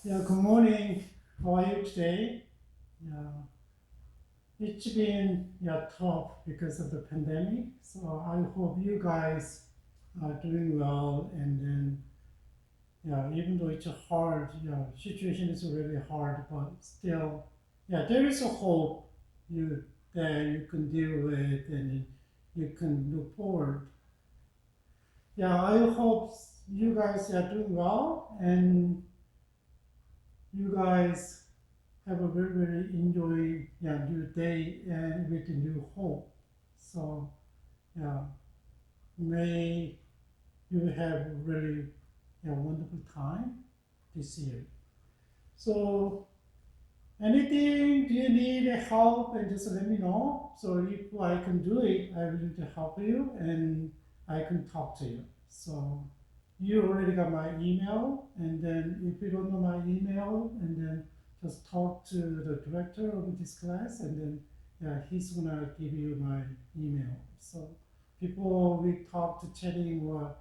Yeah, good morning. How are you today? Yeah, it's been tough because of the pandemic. So I hope you guys are doing well. And then even though it's a hard situation is really hard, but still there is a hope you that you can deal with and you can look forward. Yeah, I hope you guys are doing well and you guys have a very, very enjoy new day and with new hope. So yeah, may you have really wonderful time this year. So anything do you need help and just let me know. So if I can do it, I will to help you and I can talk to you. So you already got my email, and then if you don't know my email, and then just talk to the director of this class, and then he's gonna give you my email. So before we talk to chatting or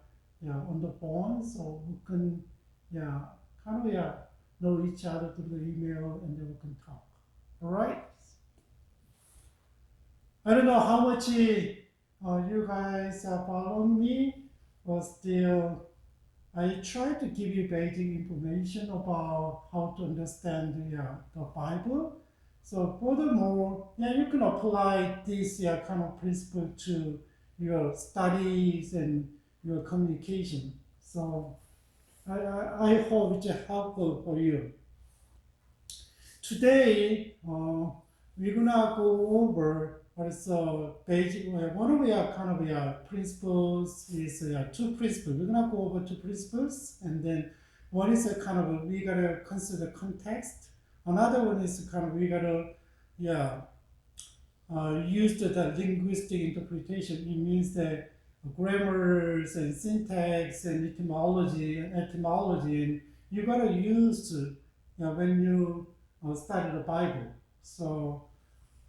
on the phone, so we can yeah kind of know each other through the email, and then we can talk. All right. I don't know how much you guys follow me, but still I try to give you basic information about how to understand the Bible. So furthermore, you can apply this kind of principle to your studies and your communication. So I hope it's helpful for you. Today, we're gonna go over what is basic. One of the kind of principles is two principles. We're gonna go over two principles, and then one is a kind of we gotta consider context. Another one is kind of we gotta use the linguistic interpretation. It means that grammars and syntax and etymology and you gotta use when you study the Bible. So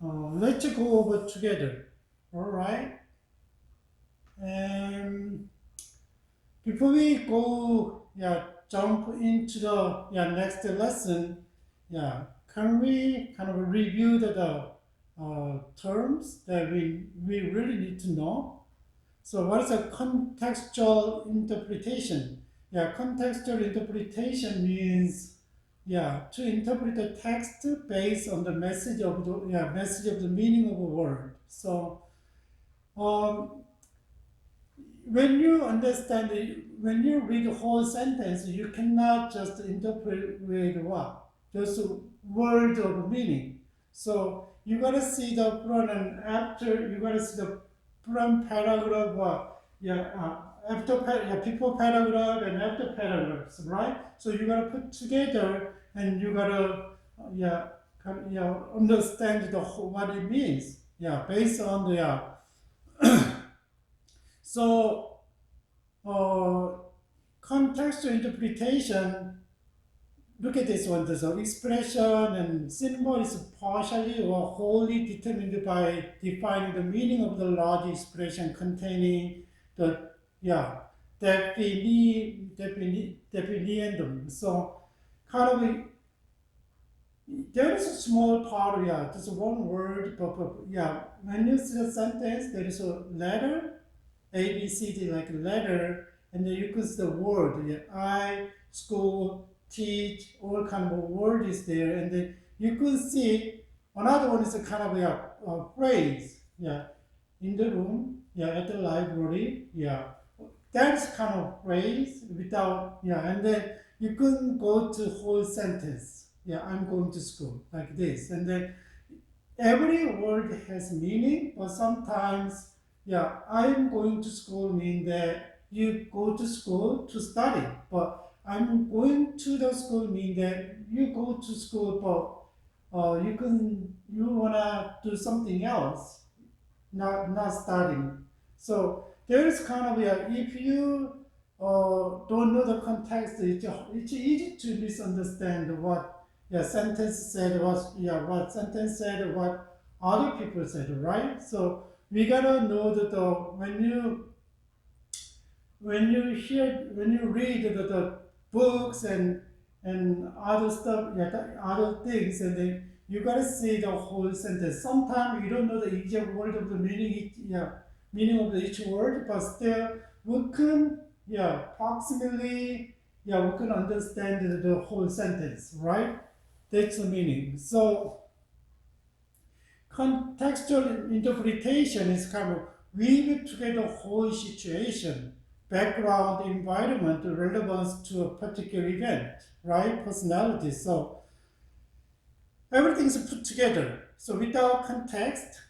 let's go over together. All right. And before we go, jump into the next lesson. Can we kind of review the terms that we really need to know? So what is a contextual interpretation? Contextual interpretation means to interpret the text based on the message of the meaning of a word. So um, when you understand it, when you read the whole sentence, you cannot just interpret with what just a word of meaning. So you gotta see the front and after. You gotta see the front paragraph. Before paragraph and after paragraphs, right? So you gotta put together and you gotta understand the whole, what it means. Based on the so contextual interpretation. Look at this one. So expression and symbol is partially or wholly determined by defining the meaning of the large expression containing the definiendum. So kind of there is a small part, just one word, but when you see the sentence, there is a letter, A, B, C, D, like a letter, and then you can see the word, I, school, teach, all kind of word is there, and then you could see another one is a kind of a phrase, in the room, at the library, that's kind of phrase without, and then you couldn't go to whole sentence, I'm going to school, like this, and then every word has meaning, but sometimes, I'm going to school mean that you go to school to study, but I'm going to the school mean that you go to school, but you wanna do something else, not studying. So there is kind of if you don't know the context, it's easy to misunderstand what sentence said, what sentence said, what other people said, right? So we gotta know that when you read the books and other stuff, other things, and then you gotta see the whole sentence. Sometimes you don't know the exact word of the meaning, meaning of each word, but still we can, approximately, we can understand the whole sentence, right? That's the meaning. So contextual interpretation is kind of weave together whole situation, background, environment, relevance to a particular event, right? Personality. So everything's put together. So without context,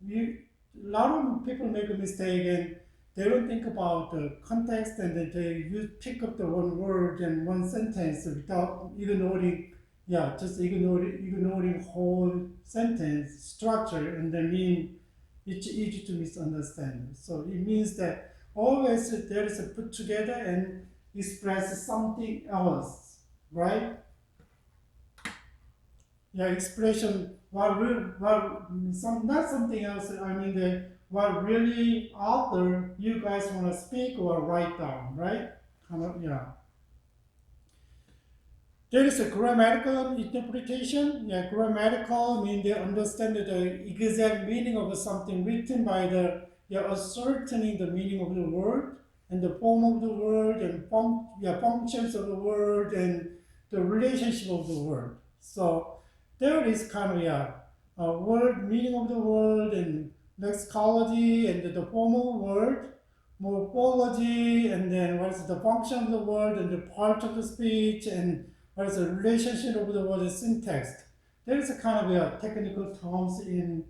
a lot of people make a mistake and they don't think about the context, and then you pick up the one word and one sentence without ignoring, just ignoring whole sentence structure, and then mean it's easy to misunderstand. So it means that always there is a put together and express something else, right? Expression not something else. I mean what really author you guys want to speak or write down, right? There is a grammatical interpretation. Grammatical means they understand the exact meaning of something written by the ascertaining the meaning of the word and the form of the word and functions of the word and the relationship of the word. So there is kind of word meaning of the word and lexicology and the formal word, morphology, and then what is the function of the word and the part of the speech, and what is the relationship of the word syntax. There is a kind of technical terms in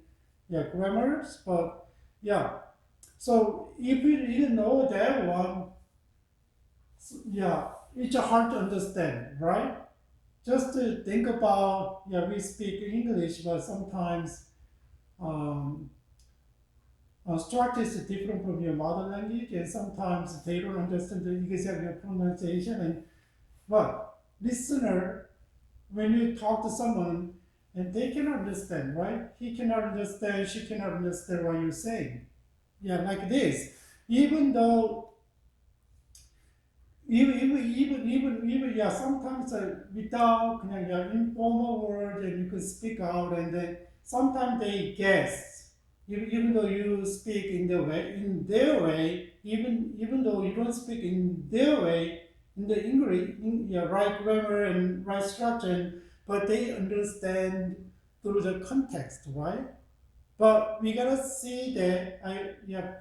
grammars, but so if you didn't know that one, it's hard to understand, right? Just to think about, we speak English, but sometimes structure is different from your mother language, and sometimes they don't understand the exact pronunciation. But listener, when you talk to someone, and they cannot understand, right? He cannot understand, she cannot understand what you're saying. Like this. Even though sometimes without informal word, and you can speak out, and then sometimes they guess, even though you speak in their way, even though you don't speak in their way, in the English, right grammar and right structure, but they understand through the context, right? But we gotta see that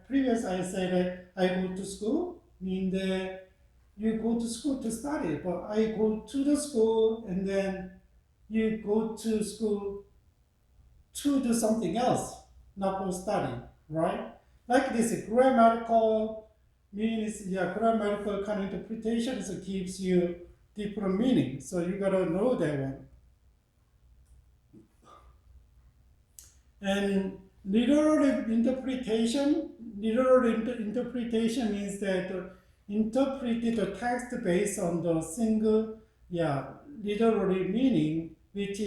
previous I said that I go to school, mean that you go to school to study, but I go to the school and then you go to school to do something else, not for study, right? Like this grammatical means, grammatical kind of interpretation gives you different meaning. So you gotta know that one. And literal interpretation means that interpret the text based on the single, literary meaning, which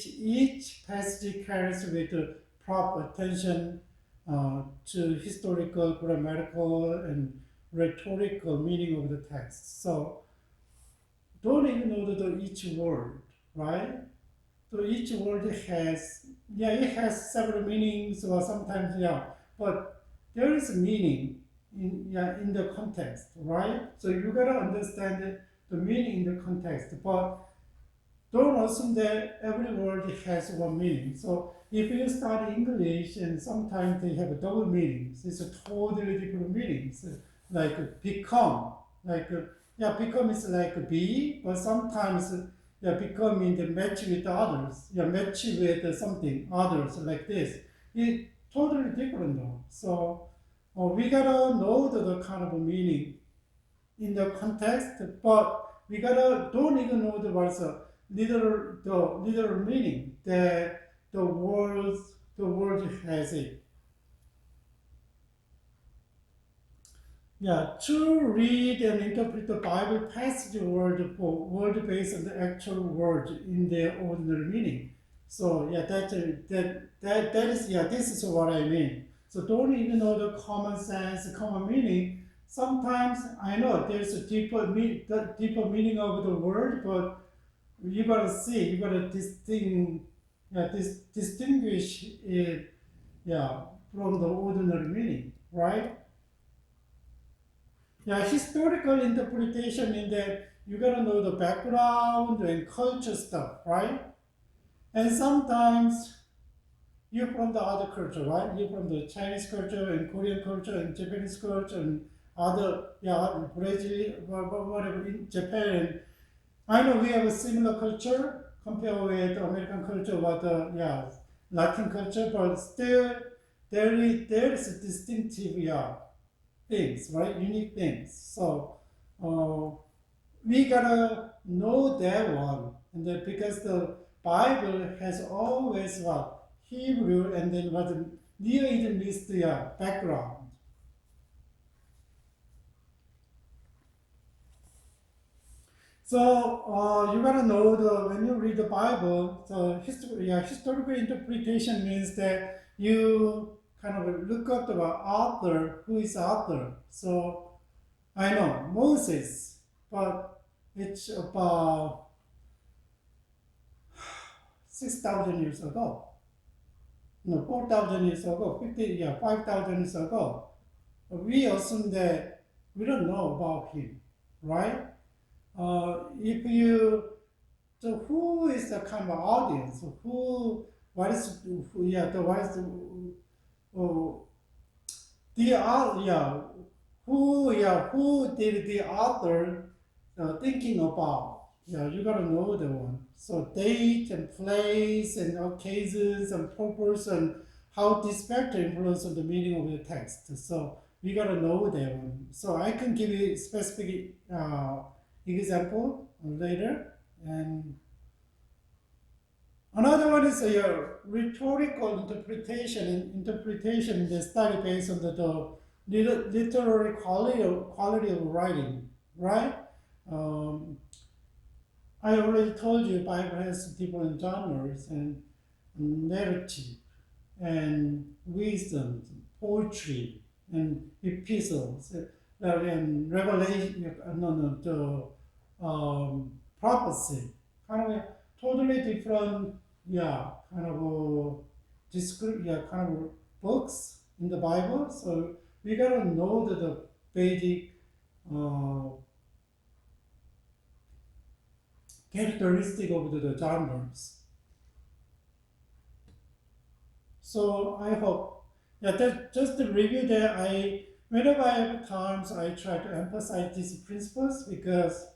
each passage carries with proper attention to historical, grammatical, and rhetorical meaning of the text. So don't ignore each word, right? So each word has, it has several meanings, or sometimes, but there is meaning in the context, right? So you gotta understand the meaning in the context, but don't assume that every word has one meaning. So if you study English, and sometimes they have double meanings, it's a totally different meanings, like become, become is like be, but sometimes become means match with others, match with something, others, like this. It's totally different though. So we gotta know the kind of meaning in the context, but we gotta don't ignore the what's literal meaning that the word has it. To read and interpret the Bible passage word for word based on the actual word in their ordinary meaning. So that is this is what I mean. So don't ignore the common sense, common meaning, sometimes I know there's a deeper meaning of the word, but you gotta see, you gotta distinguish it, yeah, from the ordinary meaning, right? Yeah, historical interpretation in that you gotta know the background and culture stuff, right? And sometimes you're from the other culture, right? You're from the Chinese culture and Korean culture and Japanese culture and other, yeah, Brazil, whatever, in Japan. I know we have a similar culture compared with American culture, but yeah, Latin culture, but still there is a distinctive, yeah, things, right? Unique things. So uh, we gotta know that one, and then because the Bible has always what Hebrew and then what the Near East background. So you gotta know the when you read the Bible, the historical interpretation means that you kind of look up the author, who is author. So I know Moses, but it's about 6,000 years ago. No, 4,000 years ago, 5,000 years ago. We assume that we don't know about him, right? If you, so who is the kind of audience? What is, what is uh, who did the author thinking about? Yeah, you gotta know the one. So date and place and occasions and purpose and how this factor influences the meaning of the text. So we gotta know that one. So I can give you specific example later. And another one is your rhetorical interpretation, the study based on the literary quality of writing, right? Um, I already told you Bible has different genres and narrative and wisdom, poetry, and epistles, and revelation, prophecy, kind of a totally different, yeah, kind of kind of books in the Bible. So we gotta know the basic uh, characteristic of the genres. So I hope, yeah, that just to review that, whenever I have times, I try to emphasize these principles because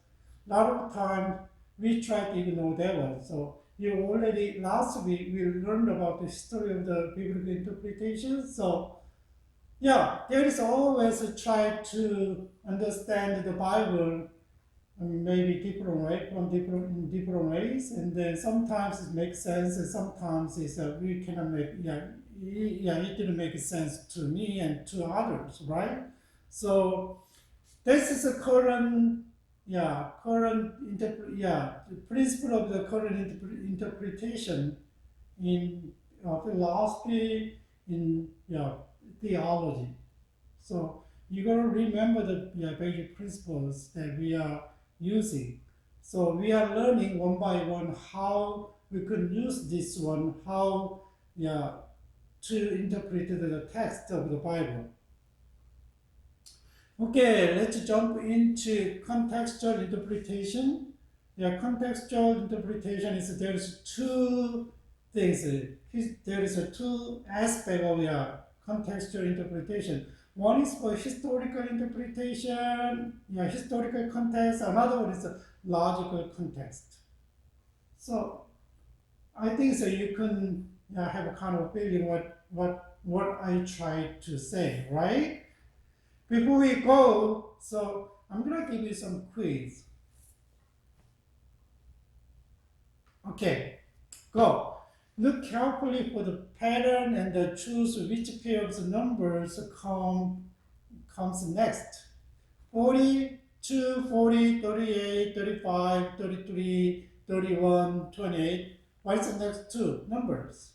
a lot of time we try to ignore that one. So you already, last week, we learned about the history of the biblical interpretation. So yeah, there is always a try to understand the Bible maybe different way from different in different ways, and then sometimes it makes sense, and sometimes it's we cannot make it didn't make sense to me and to others, right? So this is a current the principle of the current interpretation in philosophy, in theology. So you gotta remember the basic principles that we are using. So we are learning one by one how we can use this one, how to interpret the text of the Bible. Okay, let's jump into contextual interpretation. Yeah, contextual interpretation is there's two things. There is a two aspect of contextual interpretation. One is for historical interpretation, historical context. Another one is a logical context. So I think so you can have a kind of feeling what I try to say, right? Before we go, so I'm gonna give you some quiz. Okay, go. Look carefully for the pattern and choose which pair of numbers comes next. 42, 40, 38, 35, 33, 31, 28. What is the next two numbers?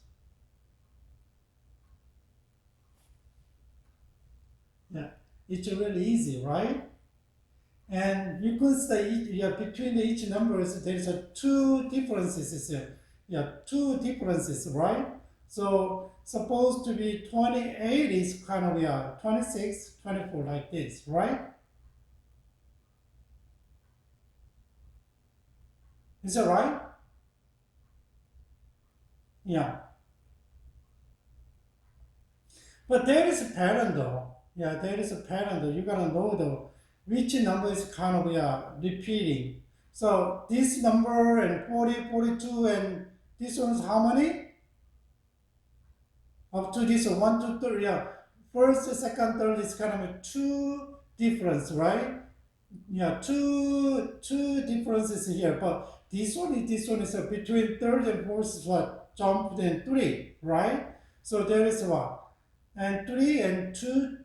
Yeah. it's really easy, right? And you could say between each numbers there's a two differences here. Yeah, two differences, right? So supposed to be 28 is kind of 26, 24 like this, right? Is that right? Yeah. But there is a pattern though. Yeah, there is a pattern though. You gotta know though which number is kind of repeating. So this number and 40, 42, and this one's how many? Up to this one, two, three. Yeah. First, second, third is kind of a two difference, right? Yeah, two differences here. But this one is between third and fourth is what? Jumped in three, right? So there is what? And three and two.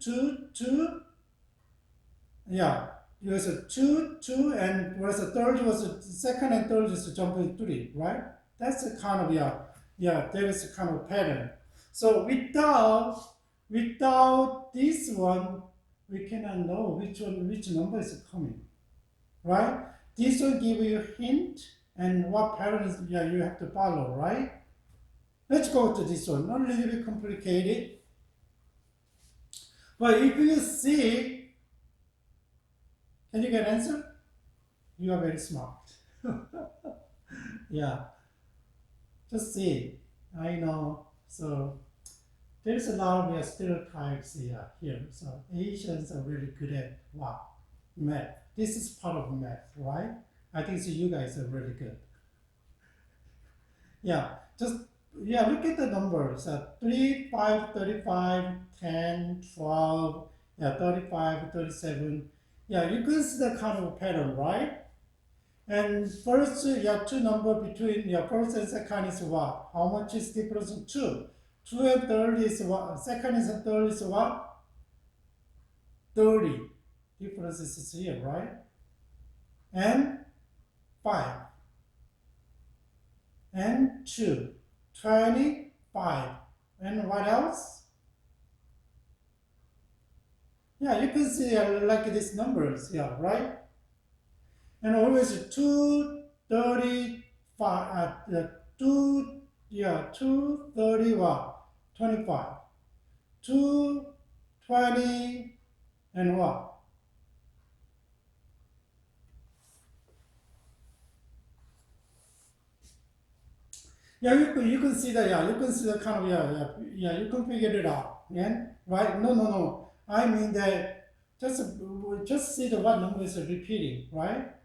Yeah, it was a two, and was a third was a second and third is jumping three, right? That's a kind of there is a kind of pattern. So without this one, we cannot know which number is coming, right? This will give you a hint and what pattern is you have to follow, right? Let's go to this one. Not a little bit complicated, but if you see, can you get an answer? You are very smart. Yeah, just see. I know. So there's a lot of stereotypes here. So Asians are really good at math. This is part of math, right? I think so you guys are really good. Yeah, just look at the numbers. 3, 5, 35, 10, 12, 35, 37. Yeah, you can see the kind of pattern, right? And first, two number between first and second is what? How much is difference? 2. 2 and third is what? Second and third is what? 30. Difference is here, right? And 5. And 2. 25. And what else? Yeah, you can see like these numbers, right? And always 230, 230 what? 25. 220 and what? Yeah, you can see that. Yeah, you can see the kind of you can figure it out. Yeah, right? No. I mean that just see the what number is repeating, right?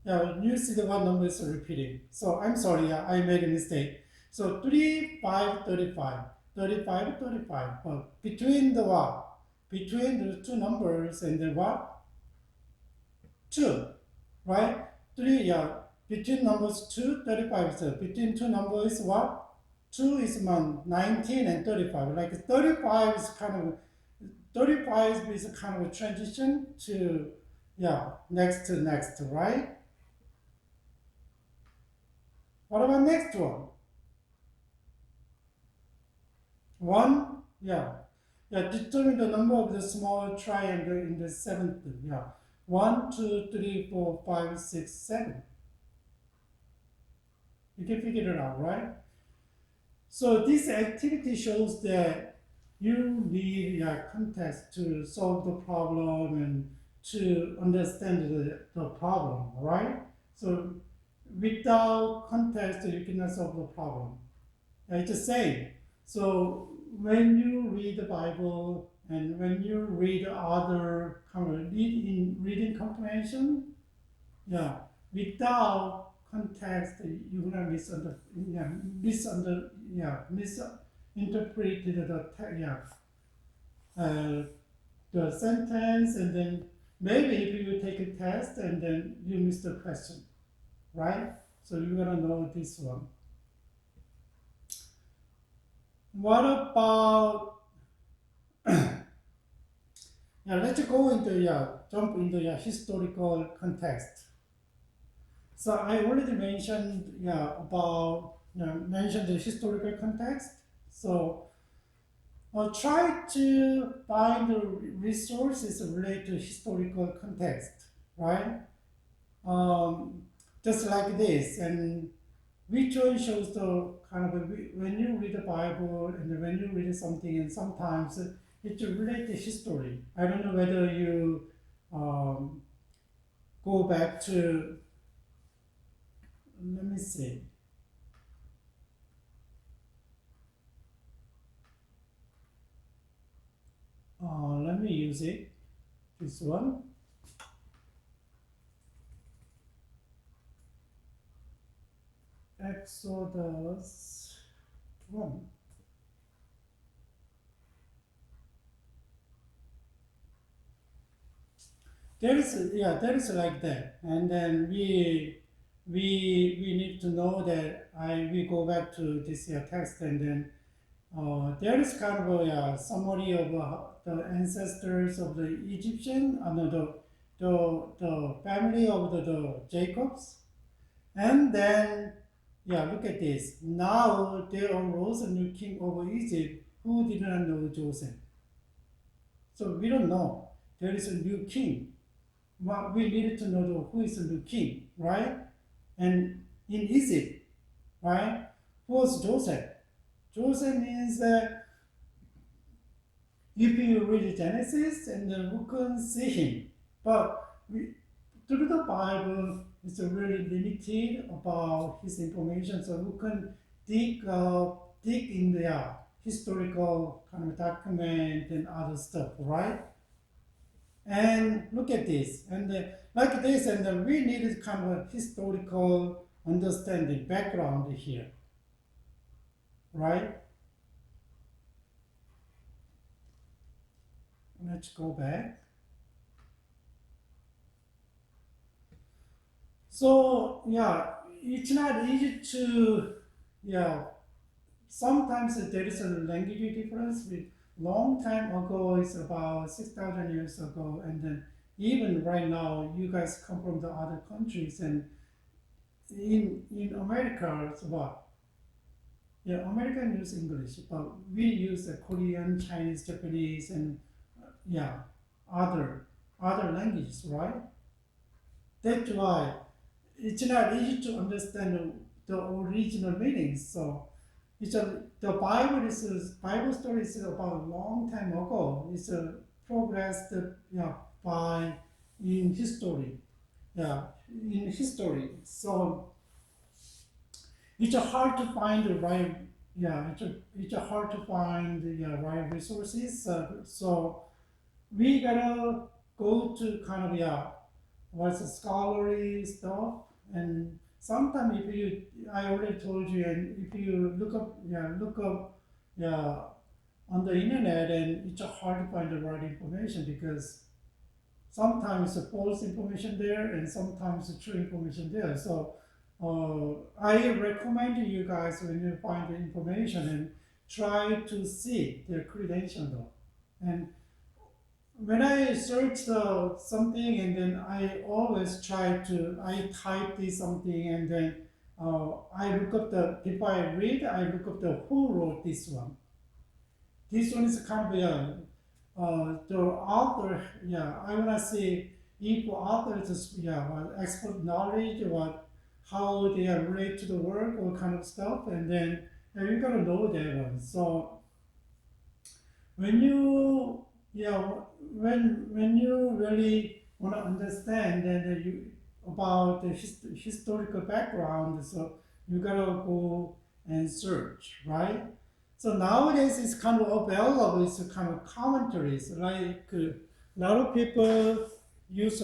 Yeah, you see the what number is repeating. So I'm sorry, I made a mistake. So 3, 5, 35, 35, 35. But between the what? Between the two numbers and the what? 2, right? 3, between numbers 2, 35. So between two numbers what? 2 is 19 and 35. Like 35 is kind of 35 is kind of a transition to next, right? What about next one? 1, determine the number of the small triangle in the seventh. 1, 2, 3, 4, 5, 6, 7. You can figure it out, right? So this activity shows that you need context to solve the problem and to understand the problem, right? So without context, you cannot solve the problem. It's the same. So when you read the Bible and when you read other reading comprehension, without context, you're gonna misinterpret the sentence, and then maybe if you take a test and then you miss the question, right? So you're gonna know this one. What about let's go into jump into historical context. So I already mentioned about mentioned the historical context. So try to find the resources related to historical context, right? Just like this, and which one shows the kind of when you read the Bible and when you read something, and sometimes it's related to history. I don't know whether you go back to, let me see. Let me use it. This one. Exodus 1. There is like that, and then we need to know that we go back to this text, and then there is kind of a summary of the ancestors of the Egyptian, the family of the Jacobs, and then look at this. Now there arose a new king over Egypt who did not know Joseph. So we don't know. There is a new king. Well, we needed to know who is the new king, right? And in Egypt, right? Who was Joseph? Joseph means that if you read Genesis, and then we couldn't see him. But through the Bible, it's really limited about his information, so we can dig in the historical kind of document and other stuff, right? And look at this, and like this, and then we needed kind of a historical understanding, background here, right? Let's go back. So it's not easy to sometimes there is a language difference. With long time ago, it's about 6,000 years ago, and then even right now, you guys come from the other countries, and in America, it's what? Yeah, American use English, but we use Korean, Chinese, Japanese, and other languages, right? That's why it's not easy to understand the original meanings. So the Bible story is about a long time ago. It's progressed by in history. In history. So it's hard to find the right it's hard to find the right resources. So we gotta go to kind of what's the scholarly stuff, and sometimes if you I already told you, and if you look up on the internet, and it's hard to find the right information, because sometimes it's false information there and sometimes it's true information there. So I recommend you guys, when you find the information, and try to see their credential though. And when I search something, and then I always I type this something, and then I look up before I read, I look up who wrote this one. This one is kind of the author, I want to see if author just, expert knowledge, how they are related to the work, all kind of stuff, and then you gotta know that one. So when you when you really want to understand and about the historical background, so you gotta go and search, right? So nowadays it's kind of available. It's kind of commentaries, like a lot of people use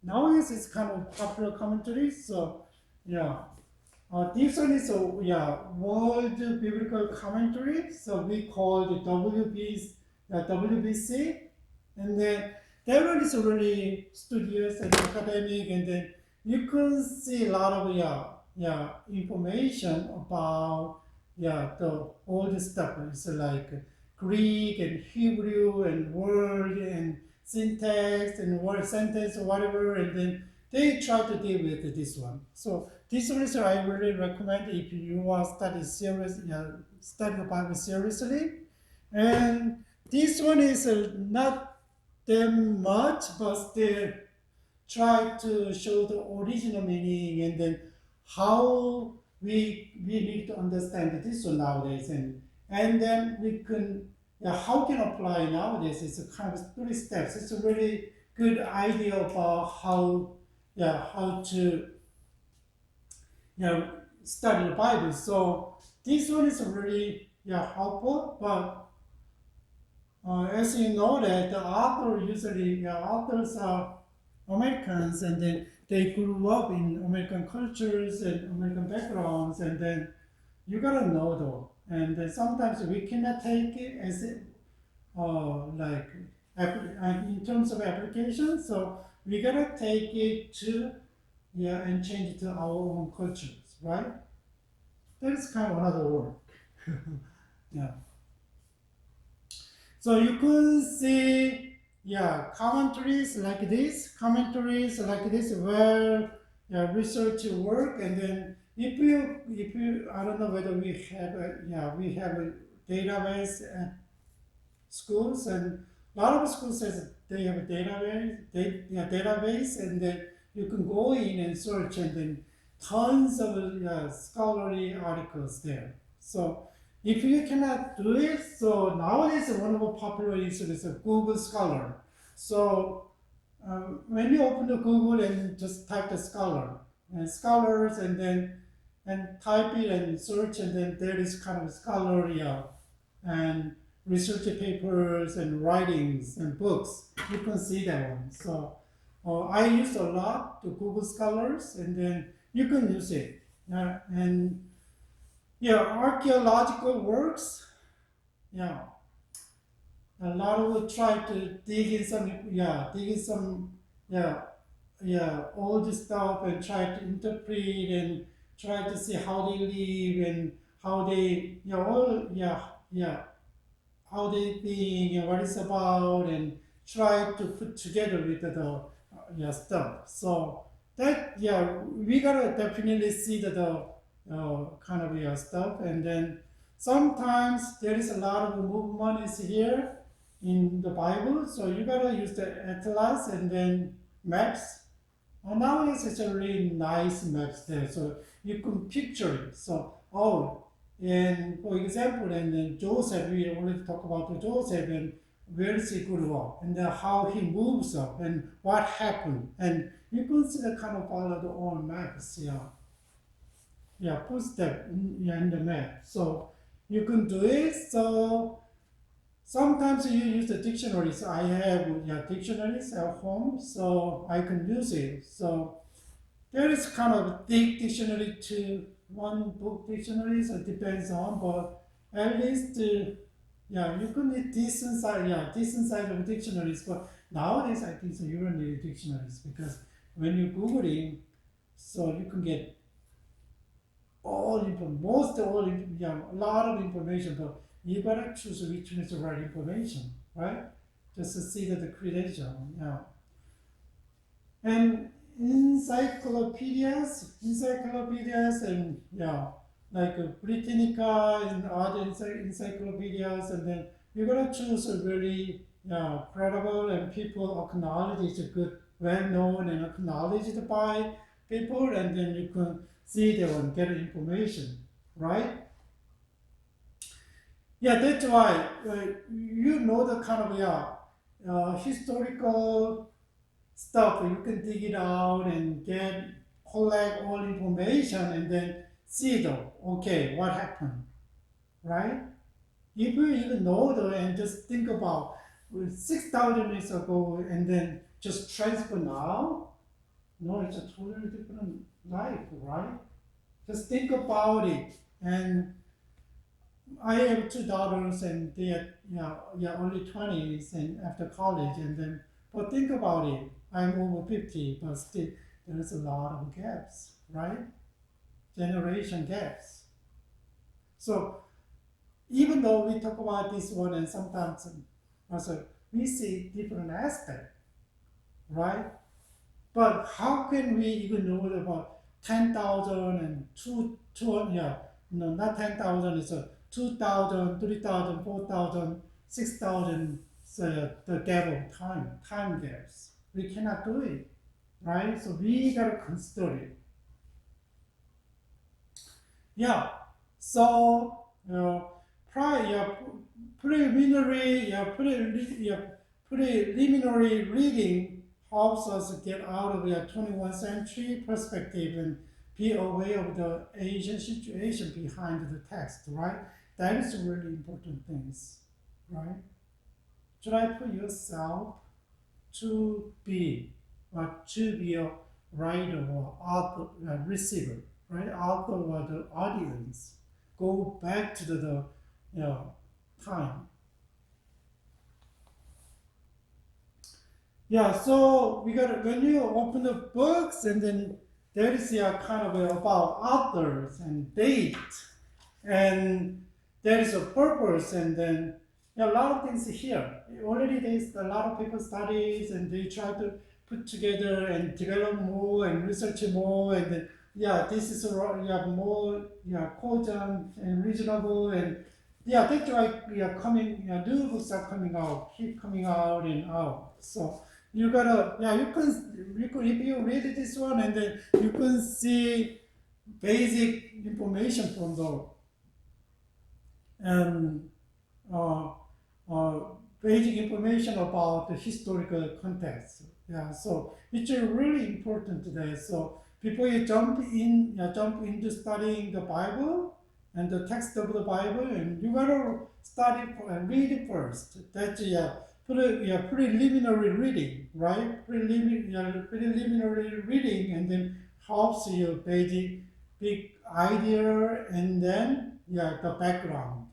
nowadays it's kind of popular commentaries. So this one is World Biblical Commentary. So we call the WBC, and then that one is really studious and academic, and then you can see a lot of information about the all the stuff. It's like Greek and Hebrew and word and syntax and word sentence or whatever, and then they try to deal with this one. So this one is I really recommend if you are study the Bible seriously, And this one is not that much, but still try to show the original meaning and then how we need to understand this one nowadays, and then we can, yeah, how can apply nowadays. It's a kind of 3 steps. It's a really good idea about how, yeah, how to, yeah, study the Bible. So this one is really, yeah, helpful, but as you know that the author usually, yeah, authors are Americans, and then they grew up in American cultures and American backgrounds, and then you gotta know though. And then sometimes we cannot take it as like in terms of application. So we gotta take it to, yeah, and change it to our own cultures, right? That is kind of another word. Yeah. So you could see, yeah, commentaries like this, where, yeah, research work, and then if you, I don't know whether we have we have a database schools, and a lot of schools says they have a database, and then you can go in and search, and then tons of scholarly articles there. So if you cannot do it, so nowadays one of the popular is a Google Scholar. So when you open the Google and just type the scholar and scholars, and then and type it and search, and then there is kind of scholarly and research papers and writings and books. You can see that one. So I use a lot to Google Scholars, and then you can use it. And yeah, archaeological works. Yeah, a lot of will try to dig in some, yeah, old stuff, and try to interpret and try to see how they live and how they, how they think and what it's about, and try to put together with the stuff. So that, yeah, we gotta definitely see the kind of stuff, and then sometimes there is a lot of movement is here in the Bible, so you gotta use the atlas and then maps. And nowadays it's a really nice maps there, so you can picture it. So and for example, and then Joseph, we already talked about Joseph, and where is he grew up, and then how he moves up, and what happened, and you can see the kind of follow the own maps, footstep in the map. So you can do it. So sometimes you use the dictionaries. I have dictionaries at home, so I can use it. So there is kind of a thick dictionary to one book dictionary, so it depends on, but at least you can need decent size of dictionaries. But nowadays I think so you don't need dictionaries, because when you Google it, so you can get a lot of information, but you gotta choose which one is the right information, right? Just to see that the credential, and encyclopedias, and like Britannica and other encyclopedias, and then you're gonna choose a very credible and people acknowledged, good, well known and acknowledged by people, and then you can see them and get information, right? Yeah, that's why the kind of historical stuff. You can dig it out and collect all information, and then see though, okay, what happened, right? If you even know though, and just think about 6,000 years ago, and then just transfer now, no, it's a totally different life, right? Just think about it. And I have 2 daughters, and they are early 20s and after college, and then, but think about it. I'm over 50, but still there's a lot of gaps, right? Generation gaps. So even though we talk about this one, and sometimes also we see different aspects, right? But how can we even know about 10,000 and not 10,000, it's 2,000, 3,000, 4,000, 6,000 the gap of time gaps. We cannot do it, right? So we gotta consider it. Yeah. So preliminary reading helps us get out of the 21st century perspective and be aware of the Asian situation behind the text, right? That is really important things, right? Try put yourself to be a writer or author, receiver, right? Author or the audience. Go back to the time. Yeah, so we got when you open the books and then there is kind of about authors and date and there is a purpose and then a lot of things here. Already there's a lot of people studies and they try to put together and develop more and research more and then, this is more cogent and reasonable and that's why new books are coming out, keep coming out and out. So you gotta you can if you read this one and then you can see basic information from the basic information about the historical context. So it's really important today. So before you jump into studying the Bible and the text of the Bible, and you gotta study and read it first. That's preliminary reading, right? Preliminary reading, and then helps you big idea, and then the background.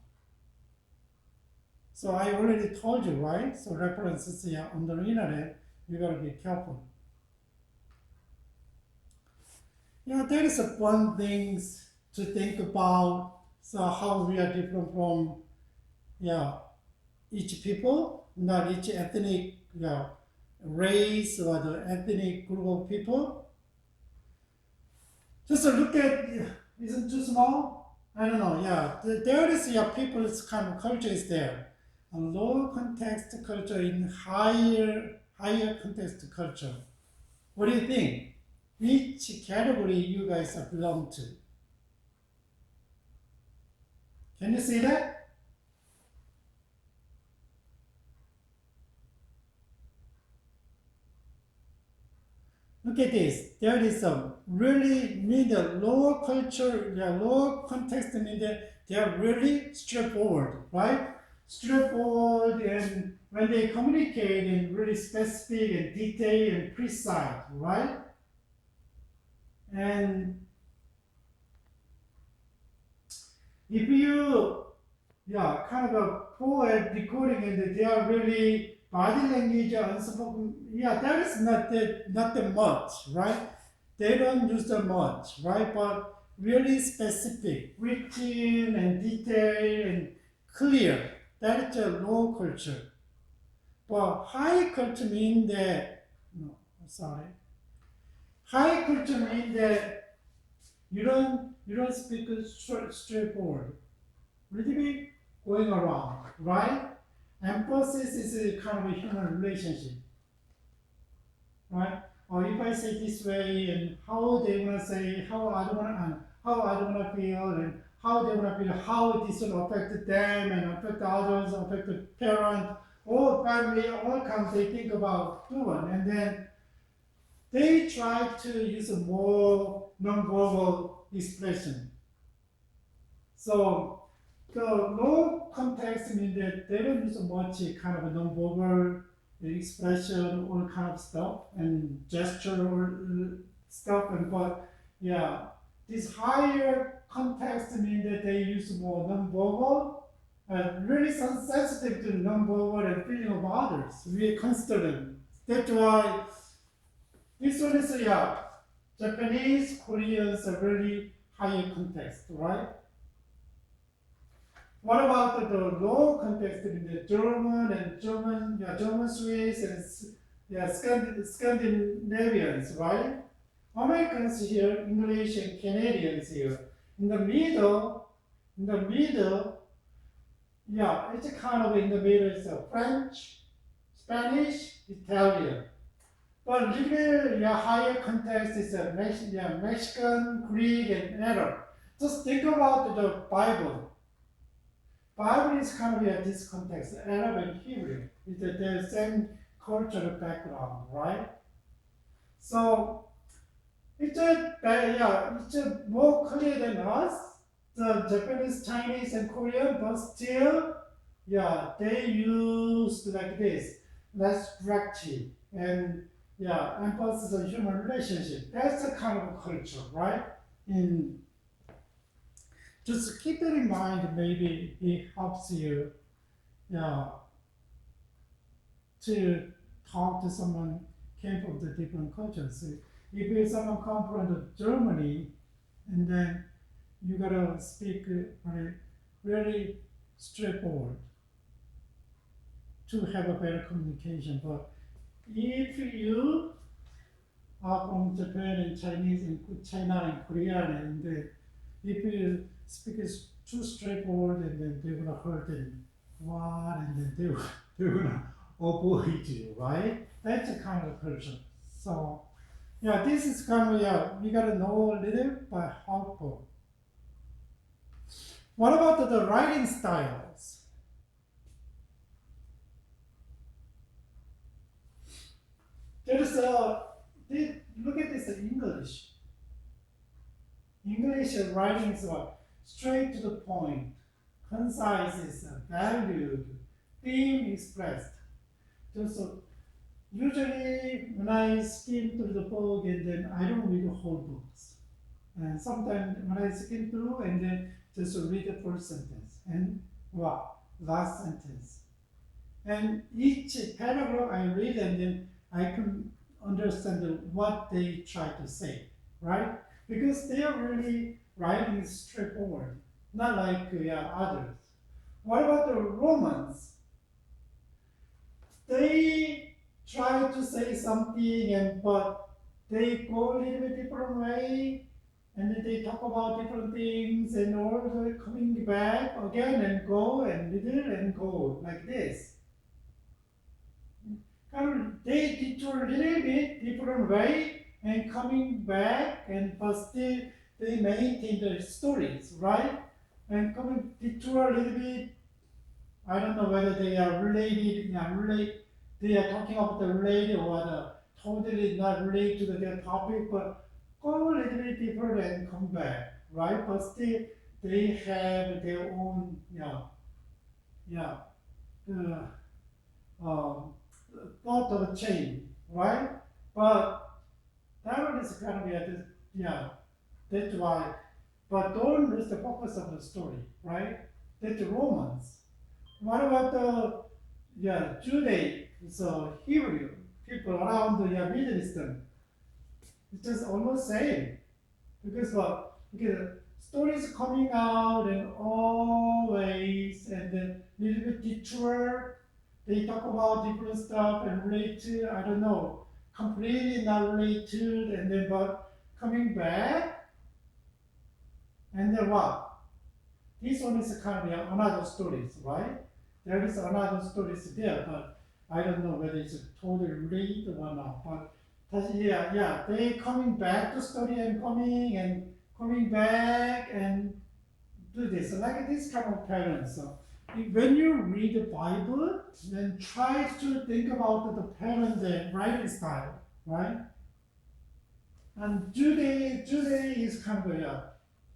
So I already told you, right? So references on the internet, you gotta be careful. There is a fun things to think about. So how we are different from each people, not each ethnic race or the ethnic group of people. Just look at, isn't too small? I don't know. There is people's kind of culture is there. A lower context culture in higher context culture. What do you think? Which category you guys belong to? Can you see that? Look at this. There is some really mean the lower culture, lower context mean that they are really straightforward, right? Straightforward, and when they communicate in really specific and detailed and precise, right? And if you kind of a poet recording and they are really body language unspoken, that is not that much, right? They don't use that much, right? But really specific, written and detailed and clear. That is a low culture. But high culture means that high culture means that you don't speak straightforward. Little bit going around, right? Emphasis is a kind of a human relationship, right? Or if I say this way, and how they wanna say, how I don't wanna feel, and how they wanna feel, how this will affect them and affect others, affect the parent, all family, all comes. They think about doing, and then they try to use a more non-verbal expression. So the low context means that they don't use much kind of a non-verbal expression, all kind of stuff, and gesture or stuff, but this higher context means that they use more non-verbal, really sensitive to non-verbal and feeling of others. We consider them. That's why this one is Japanese, Koreans are really higher context, right? What about the low context in the German Swiss and Scandinavians, right? Americans here, English and Canadians here. In the middle, yeah, it's kind of in the middle. It's French, Spanish, Italian. But little yeah, higher context is Mexican, Greek, and Arab. Just think about the Bible. Bible is kind of this context, Arab and Hebrew. It's the same cultural background, right? So it's more clear than us. The Japanese, Chinese, and Korean, but still, yeah, they used like this, less structure and emphasis on human relationship. That's the kind of culture, right? In just keep that in mind. Maybe it helps you, yeah, to talk to someone came from the different cultures. So if someone come from Germany, and then you gotta speak very straightforward to have a better communication. But if you are from Japan and Chinese and China and Korea, and if you speak too straightforward, and then they're gonna hurt and what, and then they're gonna avoid you, right? That's a kind of culture. So yeah, this is kind of we gotta know a little but helpful. What about the writing styles? There's look at this in English. English writing is straight to the point, concise is valued, theme expressed. Just usually when I skim through the book and then I don't read the whole books. And sometimes when I skim through and then just read the first sentence and last sentence. And each paragraph I read and then I can understand what they try to say, right? Because they are really writing straightforward, not like others. What about the Romans? They try to say something, but they go a little bit different way, and then they talk about different things, and all the coming back again and go and little and go like this. They detour a little bit different way and coming back, but still they maintain the stories, right? And coming detour a little bit. I don't know whether they are related. They are talking about the related or the totally not related to their topic, but go a little bit deeper and come back, right? But still they have their own, um, thought of a chain, right? But that one is kind of that's why. But don't lose the focus of the story, right? That's the Romans. What about the Judaism, so Hebrew people around the Middle Eastern? It's just almost same because what? Because stories coming out and always and then little bit detour. They talk about different stuff and relate to I don't know, completely not related, and then but coming back, and then what? This one is kind of another stories, right? There is another stories there, but I don't know whether it's totally related or not. But they coming back to story and coming back and do this like this kind of pattern. So when you read the Bible, then try to think about the pattern, the writing style, right? And Jude is kind of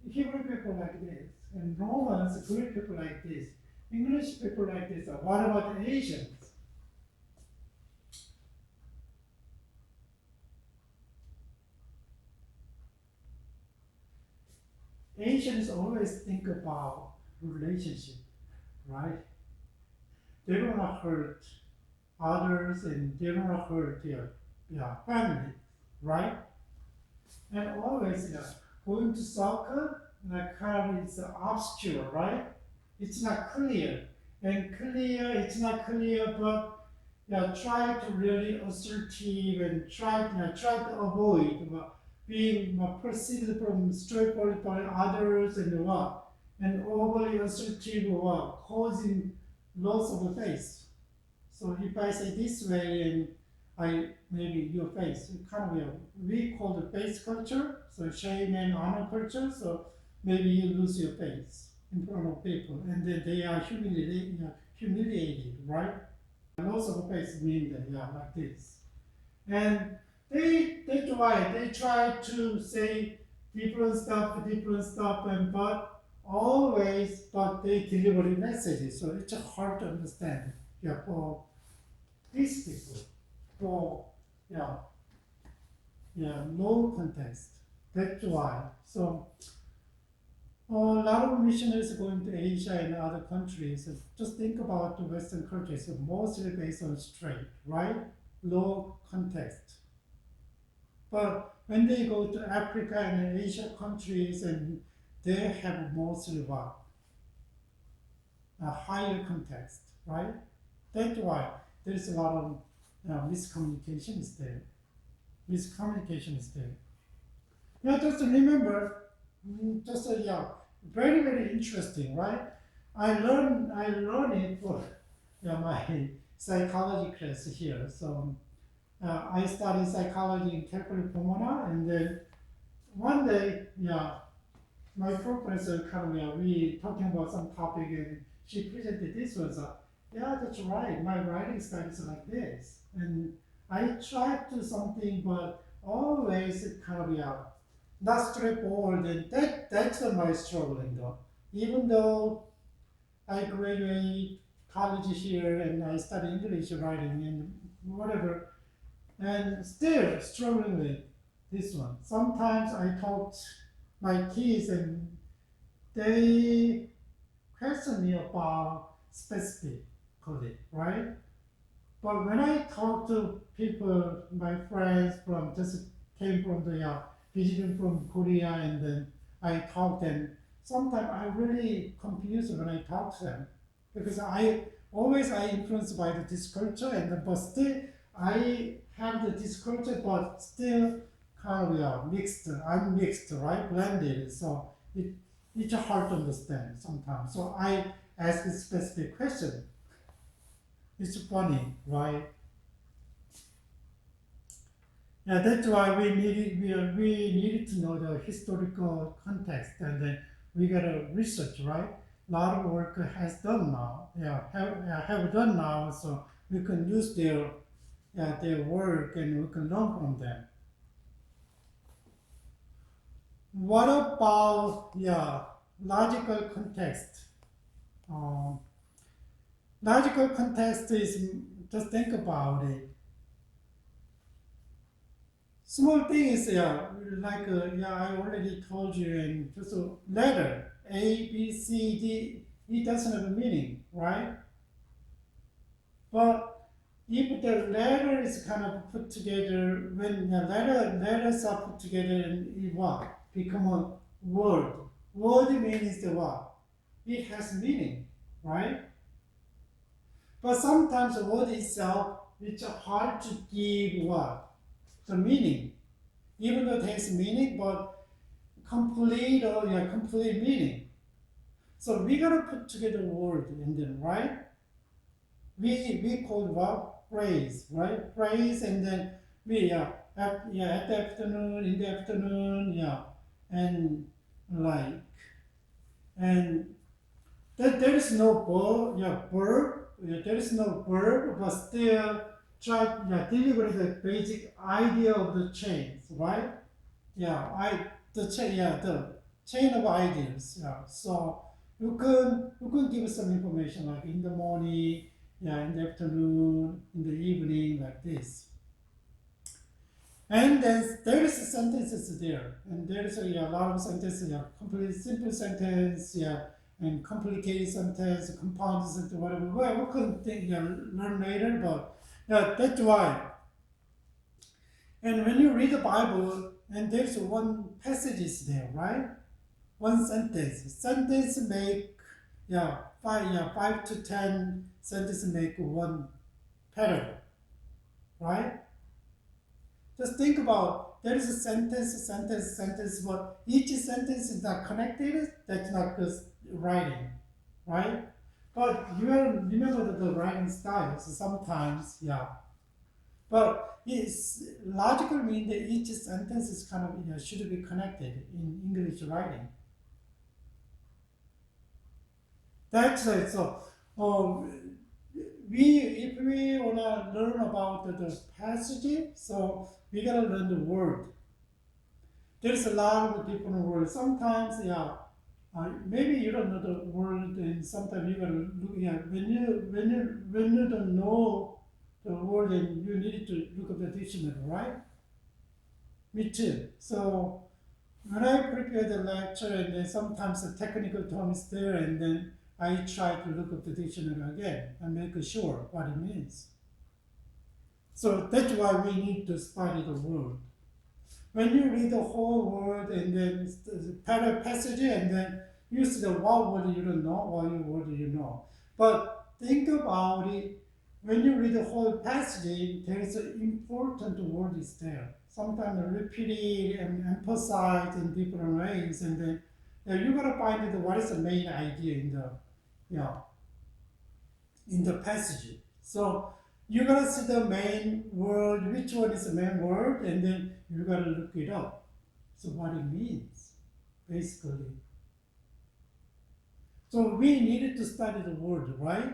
Hebrew people like this, and Romans, Greek people like this, English people like this. What about the Asians? Asians always think about relationship, right? They don't want to hurt others and they don't want to hurt their family, right? And always going to soccer, like kind of it's obscure, right? It's not clear. And clear, it's not clear, but try to really assertive and try to avoid being perceived from straightforward by others and what. and overly assertive or causing loss of face. So if I say this way and I maybe your face, kind of we call the face culture, so shame and honor culture. So maybe you lose your face in front of people, and then they are humiliated, right? Loss of face mean that like this, and they try to say different stuff, and but they deliver messages, so it's hard to understand. For these people, for yeah, no context. That's why. So a lot of missionaries going to Asia and other countries. Just think about the Western cultures, mostly based on straight, right? Low context. But when they go to Africa and Asia countries, and they have mostly what? A higher context, right? That's why there's a lot of miscommunication is there. Miscommunication is there. Just remember, very very interesting, right? I learned it for my psychology class here. So I studied psychology in Catholic Pomona, and then one day, my professor kind of we talking about some topic, and she presented this one. So that's right. My writing style is like this, and I tried to something, but always kind of not straightforward, and that's my struggling though. Even though I graduate college here and I study English writing and whatever, and still struggling with this one. Sometimes I talk to my kids and they question me about specifically, right? But when I talk to people, my friends from just came from the visiting from Korea, and then I talk to them. Sometimes I really confused when I talk to them, because I influenced by this culture, and but still I have this culture, but still kind of mixed. I'm mixed, right? Blended. So it's hard to understand sometimes. So I ask a specific question. It's funny, right? That's why we needed to know the historical context, and then we gotta research, right? A lot of work has done now, have done now, so we can use their work and we can learn from them. What about logical context? Um, Logical context is, just think about it. Small thing is like I already told you, and just a letter A, B, C, D. It doesn't have a meaning, right? But if the letter is kind of put together, when the letters are put together, and it what become a word. Word means the what? It has meaning, right? But sometimes the word itself, it's hard to give what? The meaning. Even though it has meaning, but complete meaning. So we gotta put together a word in them, right? We call what? Phrase, right? Phrase, and then we at the afternoon, in the afternoon, and like, and there is no verb, there is no verb, but still try deliver the basic idea of the chains, right? The chain of ideas. So you can give some information like in the morning, in the afternoon, in the evening, like this. And then there is sentences there, and there is a lot of sentences, completely simple sentence, and complicated sentence, compound sentence, whatever. Well, we could learn later, but that's why. And when you read the Bible, and there's one passage is there, right? One sentence. Sentence make five to 10 sentences make one parable, right? Just think about there is a sentence, but each sentence is not connected. That's not just writing, right? But you gotta remember the writing styles. Sometimes, yeah. But it's logical mean that each sentence is kind of should be connected in English writing. That's it. So, we if we wanna learn about the passage, so we gotta learn the word. There's a lot of different words. Sometimes, yeah, maybe you don't know the word, and sometimes you gotta look. Yeah, when you don't know the word, and you need to look at the dictionary, right? Me too. So when I prepare the lecture, and then sometimes the technical term is there, and then I try to look up the dictionary again and make sure what it means. So that's why we need to study the word. When you read the whole word and then the passage, and then you see the what word you don't know, what word you know. But think about it. When you read the whole passage, there is an important word is there. Sometimes repeat it and emphasize in different ways, and then you gotta find it, what is the main idea in the yeah in the passage. So you gotta see the main word, which one is the main word, and then you gotta look it up. So what it means, basically. So we needed to study the word, right?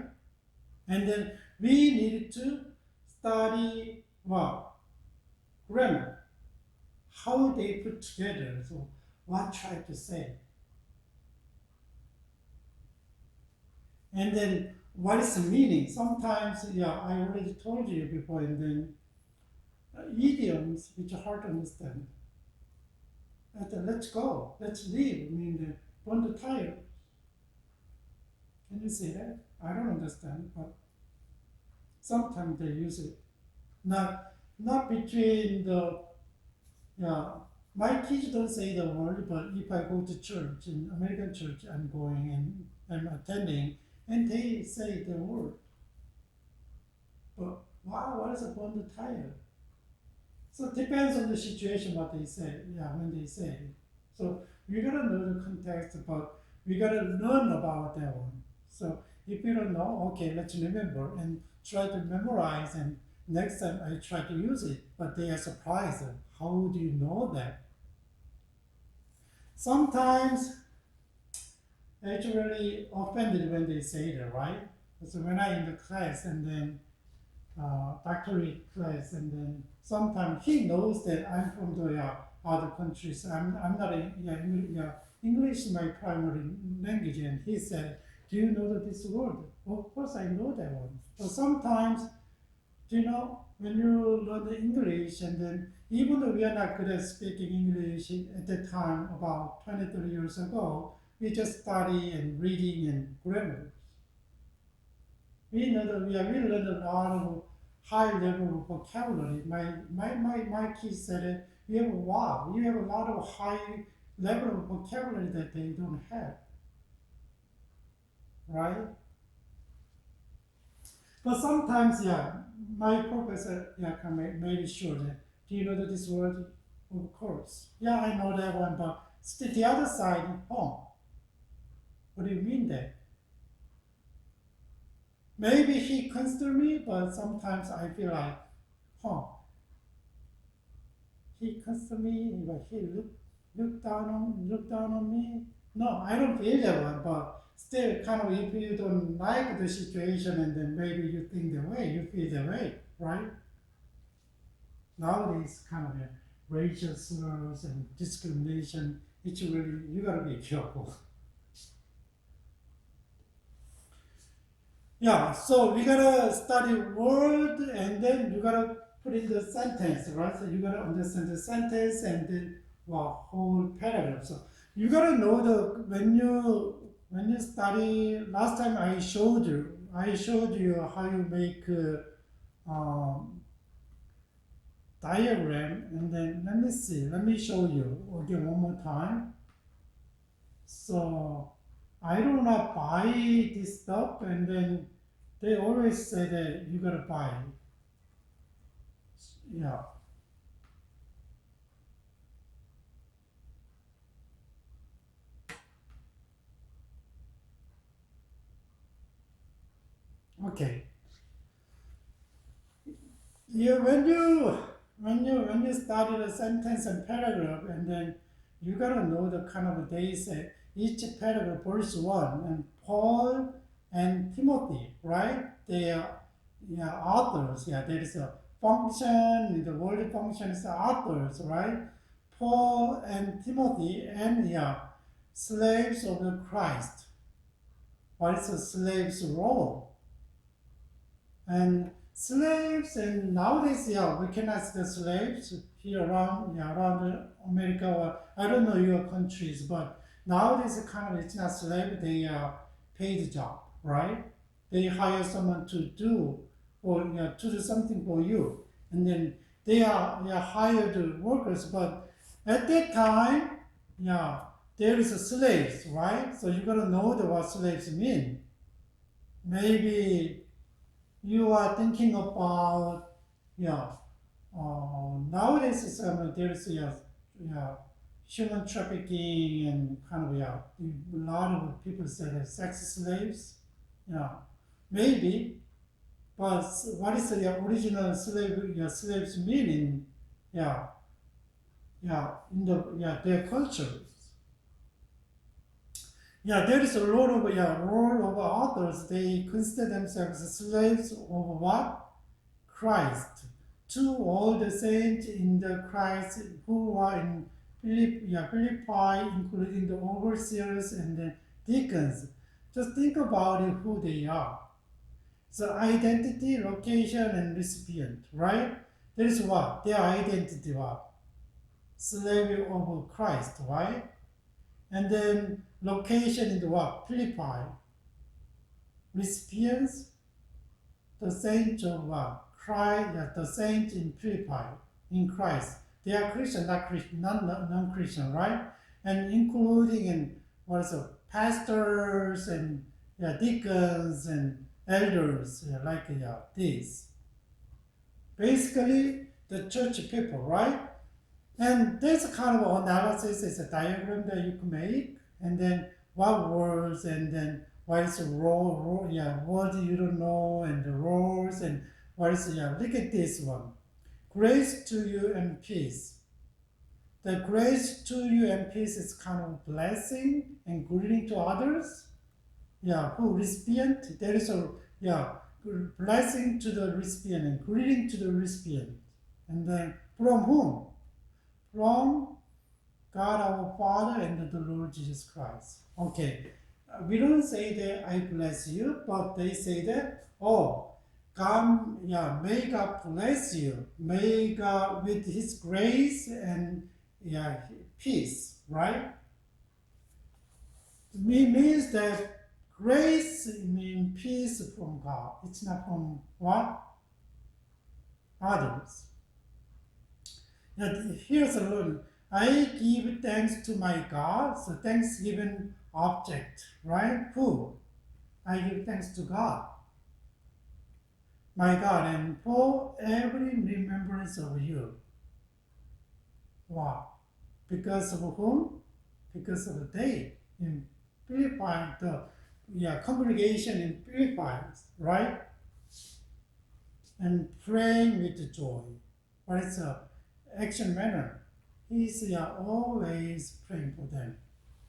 And then we needed to study what? Grammar. How they put together. So what try to say. And then what is the meaning? Sometimes, yeah, I already told you before, and then idioms which are hard to understand. Let's go, let's leave. I mean, burn the tire. Can you say that? I don't understand, but sometimes they use it. Not between the, yeah, my kids don't say the word, but if I go to church, in American church, I'm going and I'm attending, and they say the word. But wow, what is a burn the tire? So it depends on the situation what they say, yeah, when they say. So we gotta know the context, but we gotta learn about that one. So if you don't know, okay, let's remember and try to memorize, and next time I try to use it. But they are surprised. How do you know that? Sometimes actually offended when they say that, right? So when I in the class, and then doctorate class, and then sometimes he knows that I'm from the other countries. I'm not a, English is my primary language, and he said, "Do you know this word?" Well, of course, I know that one. But sometimes, do you know, when you learn the English, and then even though we are not good at speaking English at that time, about 20, 30 years ago, we just study and reading and grammar. We know that we learned a lot of high level vocabulary. My kids said it, wow, you have a lot of high level vocabulary that they don't have, right? But sometimes, yeah, my professor, yeah, made sure that, do you know that this word? Of course. Yeah, I know that one, but still the other side, oh, what do you mean that? Maybe he consider me, but sometimes I feel like, huh, he consider me, but he look down on me. No, I don't feel that one, but still, kind of, if you don't like the situation, and then maybe you think the way, you feel the way, right? Nowadays, kind of racial slurs and discrimination, it's really, you gotta be careful. Yeah, so we gotta study word, and then you gotta put in the sentence, right? So you gotta understand the sentence, and then well, whole paragraph. So you gotta know the when you study. Last time I showed you how you make diagram, and then let me see. Let me show you again one more time. So I do not buy this stuff, and then they always say that you gotta buy. Yeah. Okay. When you study the sentence and paragraph, and then you gotta know the kind of they say each paragraph, verse one, and Paul and Timothy, right? They are authors. Yeah, there is a function. The word function is authors, right? Paul and Timothy, and slaves of the Christ. What is a slave's role? And slaves, and nowadays, we cannot see the slaves here around America, or I don't know your countries, but nowadays kind of it's not slave, they are paid job, right? They hire someone to do or to do something for you, and then they are hired workers. But at that time, there is a slaves, right? So you gotta know what slaves mean. Maybe you are thinking about nowadays there's human trafficking and kind of a lot of people say that sex slaves, yeah, maybe. But what is the original slaves meaning, yeah in their culture? There is a lot of role of authors. They consider themselves slaves of what? Christ. To all the saints in the Christ who are in Philippi, including the overseers and the deacons. Just think about it, who they are. So identity, location, and recipient, right? That is what? Their identity, what? Slave of Christ, right? And then location in the what? Philippi. Recipients, the saints of what? Christ, the saints in Philippi, in Christ. They are Christian, not Christian, non-Christian, right? And including in what is it? Pastors and deacons and elders, like this. Basically, the church people, right? And there's a kind of analysis, it's a diagram that you can make, and then what words, and then what is the role, words you don't know, and the roles, and what is, look at this one. Grace to you and peace. The grace to you and peace is kind of blessing and greeting to others. Who recipient? There is a, blessing to the recipient and greeting to the recipient. And then from whom? From God our Father and the Lord Jesus Christ. Okay, we don't say that I bless you, but they say that, God, may God bless you. May God with His grace and peace, right? It means that grace means peace from God. It's not from what? Others. Now, here's a little. I give thanks to my God. So thanksgiving object, right? Who? I give thanks to God. My God, and for every remembrance of you. Wow. Because of whom? Because of the day in Philippi, the congregation in Philippi, right? And praying with joy. What is the action manner? He's always praying for them,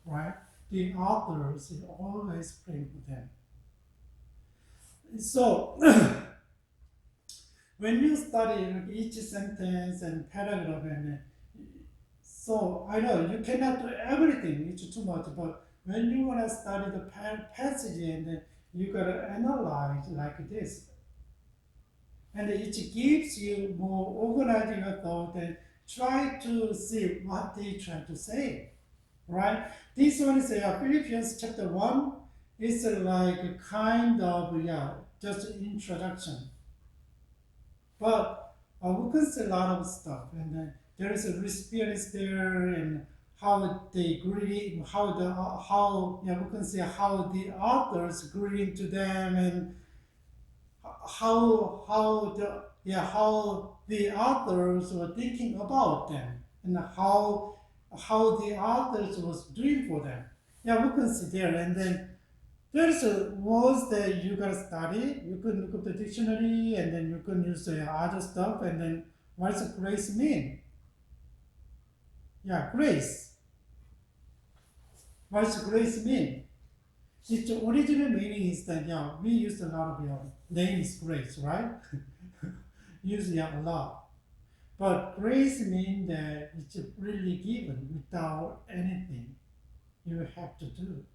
right? The authors is always praying for them. So, when you study each sentence and paragraph, and so I know you cannot do everything, it's too much, but when you want to study the passage, and you got to analyze like this. And it gives you more organized your thought and try to see what they try to say, right? This one is Philippians chapter 1. It's like a kind of, just introduction. But we can see a lot of stuff, and there is a recipient there, and how they greet, we can see how the authors greeting to them, and how the authors were thinking about them, and how the authors was doing for them. We can see there, and then There's words that you gotta study. You can look up the dictionary and then you can use the other stuff and then what does grace mean? Yeah, grace. What does grace mean? Its original meaning is that yeah, we use a lot of name is grace, right? Use a lot. But grace means that it's really given without anything you have to do.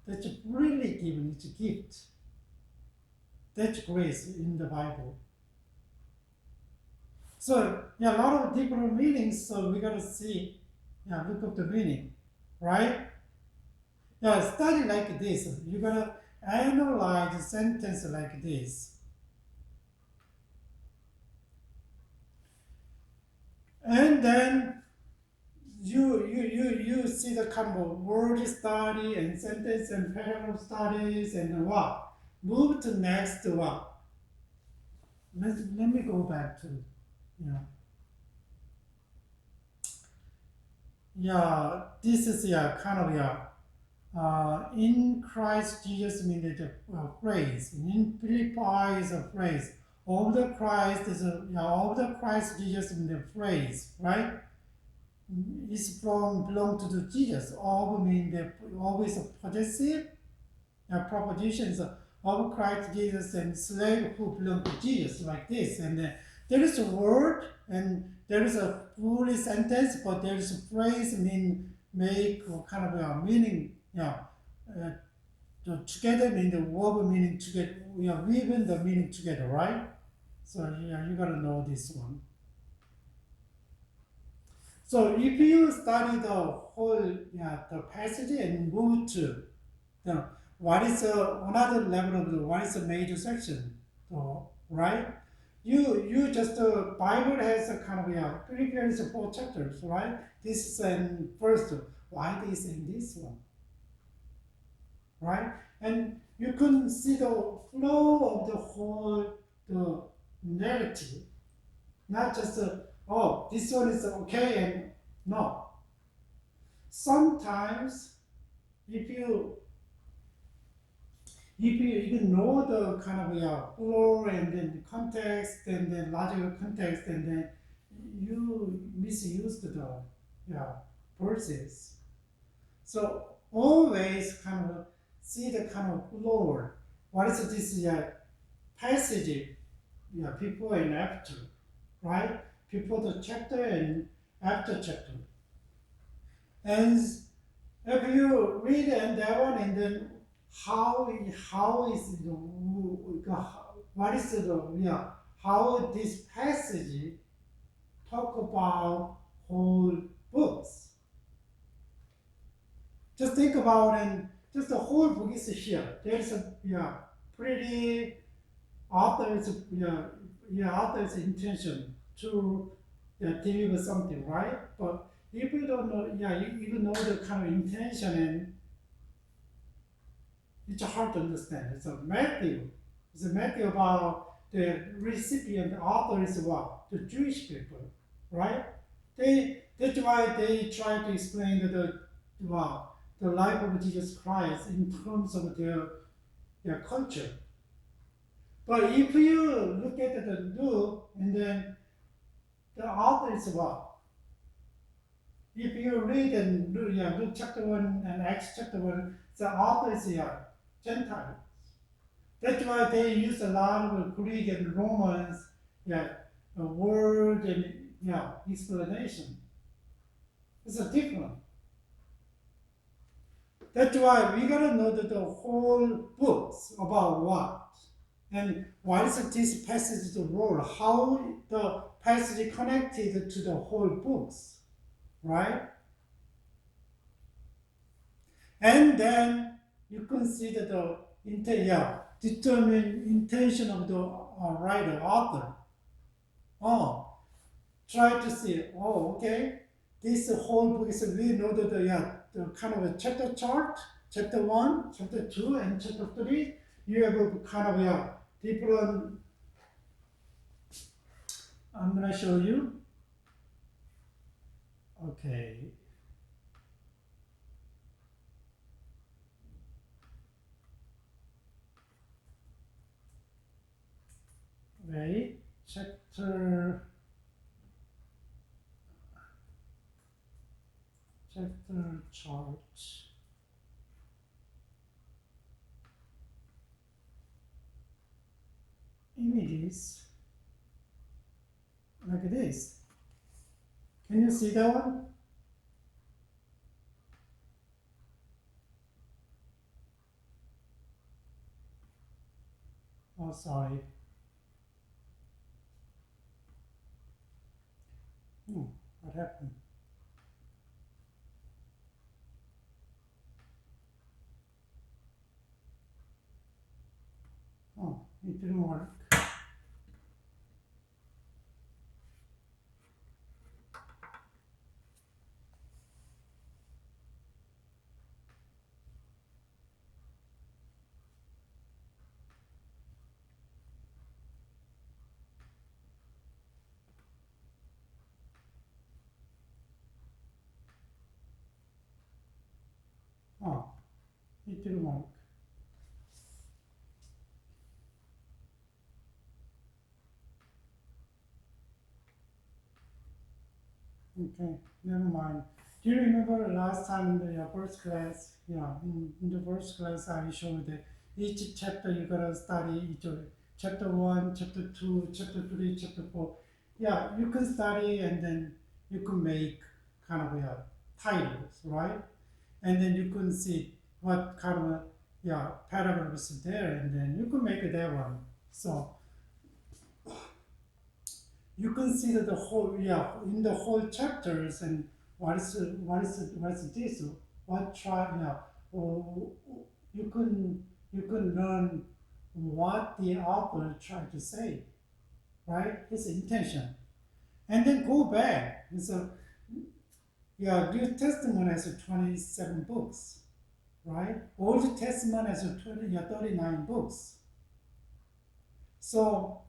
That's really given, it's a gift. That's grace in the Bible. So yeah, a lot of different meanings, so we gotta see, yeah, look up the meaning, right? Yeah, study like this. You gotta analyze a sentence like this. And then you see the kind of word study and sentence and paragraph studies and what? Move to next what? Let me go back to, yeah. Yeah, this is yeah, kind of in Christ Jesus means the phrase. In Philippi is a phrase. Of the Christ is a yeah, of the Christ Jesus means the phrase, right? It's from belong to the Jesus. Of means the of is a possessive propositions of Christ Jesus and slave who belong to Jesus, like this. And there is a word and there is a full sentence, but there is a phrase mean make kind of a meaning. Together mean the verb meaning together. We are weaving the meaning together, right? So yeah, you gotta know this one. So if you study the whole the passage and move to the what is another level of the what is a major section, right? You just Bible has a kind of Philippians 4 chapters, right? This is in first. Why they saying this one, right? And you can see the flow of the whole the narrative, not just oh this one is okay and no. Sometimes if you ignore the kind of flow and then the context and then logical context and then you misuse the verses. So always kind of see the kind of flow. What is this passage before and after, right? Before the chapter and after chapter. And if you read and that one and then how is what is how this passage talk about whole books. Just think about and just the whole book is here. There's a pretty author's author's intention to deliver something, right? But if you don't know, you know the kind of intention and it's hard to understand. It's a Matthew. It's a Matthew about the recipient, the author is what? The Jewish people, right? That's why they try to explain the life of Jesus Christ in terms of their culture. But if you look at the Luke and then the author is what? If you read in Luke chapter 1 and Acts chapter 1, the author is Gentiles. That's why they use a lot of Greek and Romans word and explanation. It's a different. That's why we gotta know the whole books about what. And what is this passage's role? How the passage connected to the whole books, right? And then you consider the determine intention of the writer, author. Oh, try to see. Oh, okay. This whole book is we know the kind of a chapter chart, chapter 1, chapter 2, and chapter 3. You have a kind of different. I'm gonna show you. Okay. wait, chapter chart. Images like this. Can you see that one? Oh, sorry. What happened? Oh, it didn't work. Oh, it didn't work. Okay, never mind. Do you remember last time in the first class? Yeah, in the first class I showed that each chapter you gotta study each of chapter 1, chapter 2, chapter 3, chapter 4. Yeah, you can study and then you can make kind of titles, right? And then you can see what kind of paragraphs is there, and then you can make that one. So you consider the whole, in the whole chapters and what is this, what try, or you can learn what the author tried to say, right? His intention, and then go back. And so, New Testament has 27 books, right? Old Testament has 39 books. So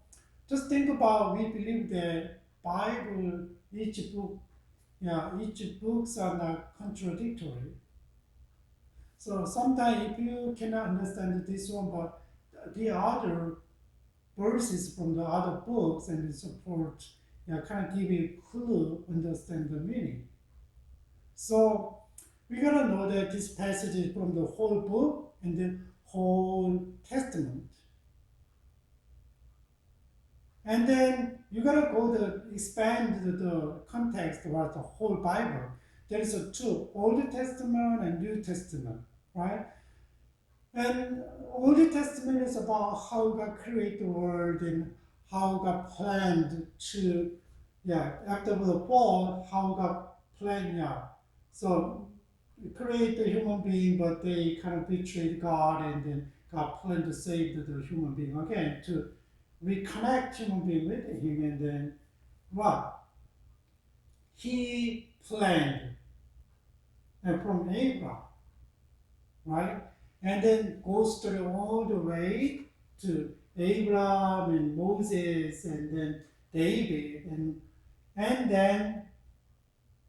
just think about, we believe that Bible, each book, each books are not contradictory. So sometimes if you cannot understand this one, but the other verses from the other books and support, kind of give you clue, understand the meaning. So we gotta know that this passage is from the whole book and the whole Testament. And then you gotta go to expand the context about the whole Bible. There is a two, Old Testament and New Testament, right? And Old Testament is about how God created the world and how God planned to, after the fall, how God planned, So create the human being, but they kind of betrayed God, and then God planned to save the human being again, to reconnect human being with him, and then what? He planned from Abraham, right? And then goes through all the way to Abraham and Moses and then David, and then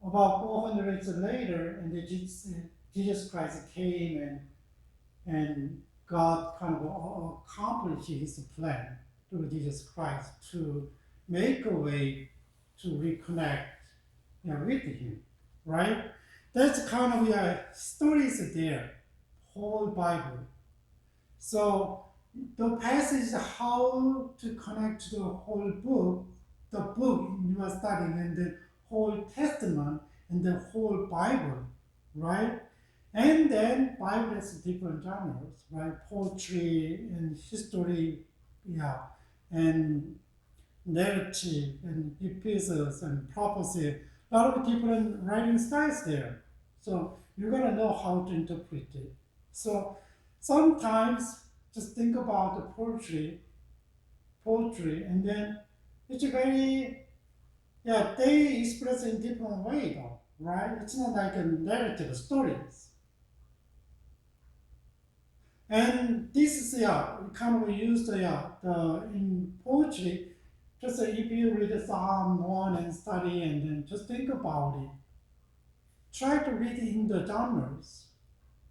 about 400 years later, and then Jesus Christ came, and God kind of accomplished his plan through Jesus Christ to make a way to reconnect, with him, right? That's kind of stories there, whole Bible. So the passage how to connect to the whole book, the book you are studying, and the whole Testament and the whole Bible, right? And then Bible has different genres, right? Poetry and history, and narrative and epistles and prophecy. A lot of different writing styles there. So you're gonna know how to interpret it. So sometimes just think about the poetry, and then it's very, they express in different way though, right? It's not like a narrative stories. And this is kind of used in poetry. Just if you read Psalm 1 and study, and then just think about it. Try to read it in the genres,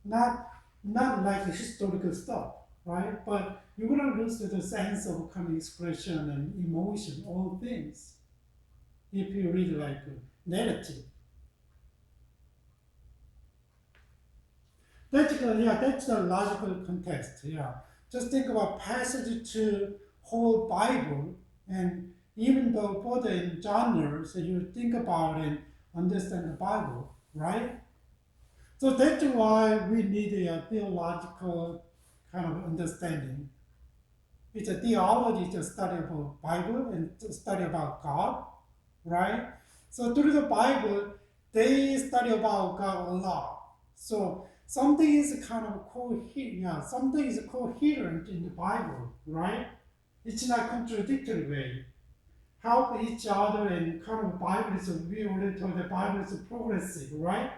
not like historical stuff, right? But you're gonna lose the sense of kind of expression and emotion, all things. If you read like narrative. That's the logical context. Yeah, just think about passage to whole Bible, and even though further in genres, you think about and understand the Bible, right? So that's why we need a theological kind of understanding. It's a theology, it's a study about Bible and study about God, right? So through the Bible, they study about God a lot. So something is kind of something is coherent in the Bible, right? It's not contradictory way. Help each other and kind of Bible is we already told the Bible is progressive, right?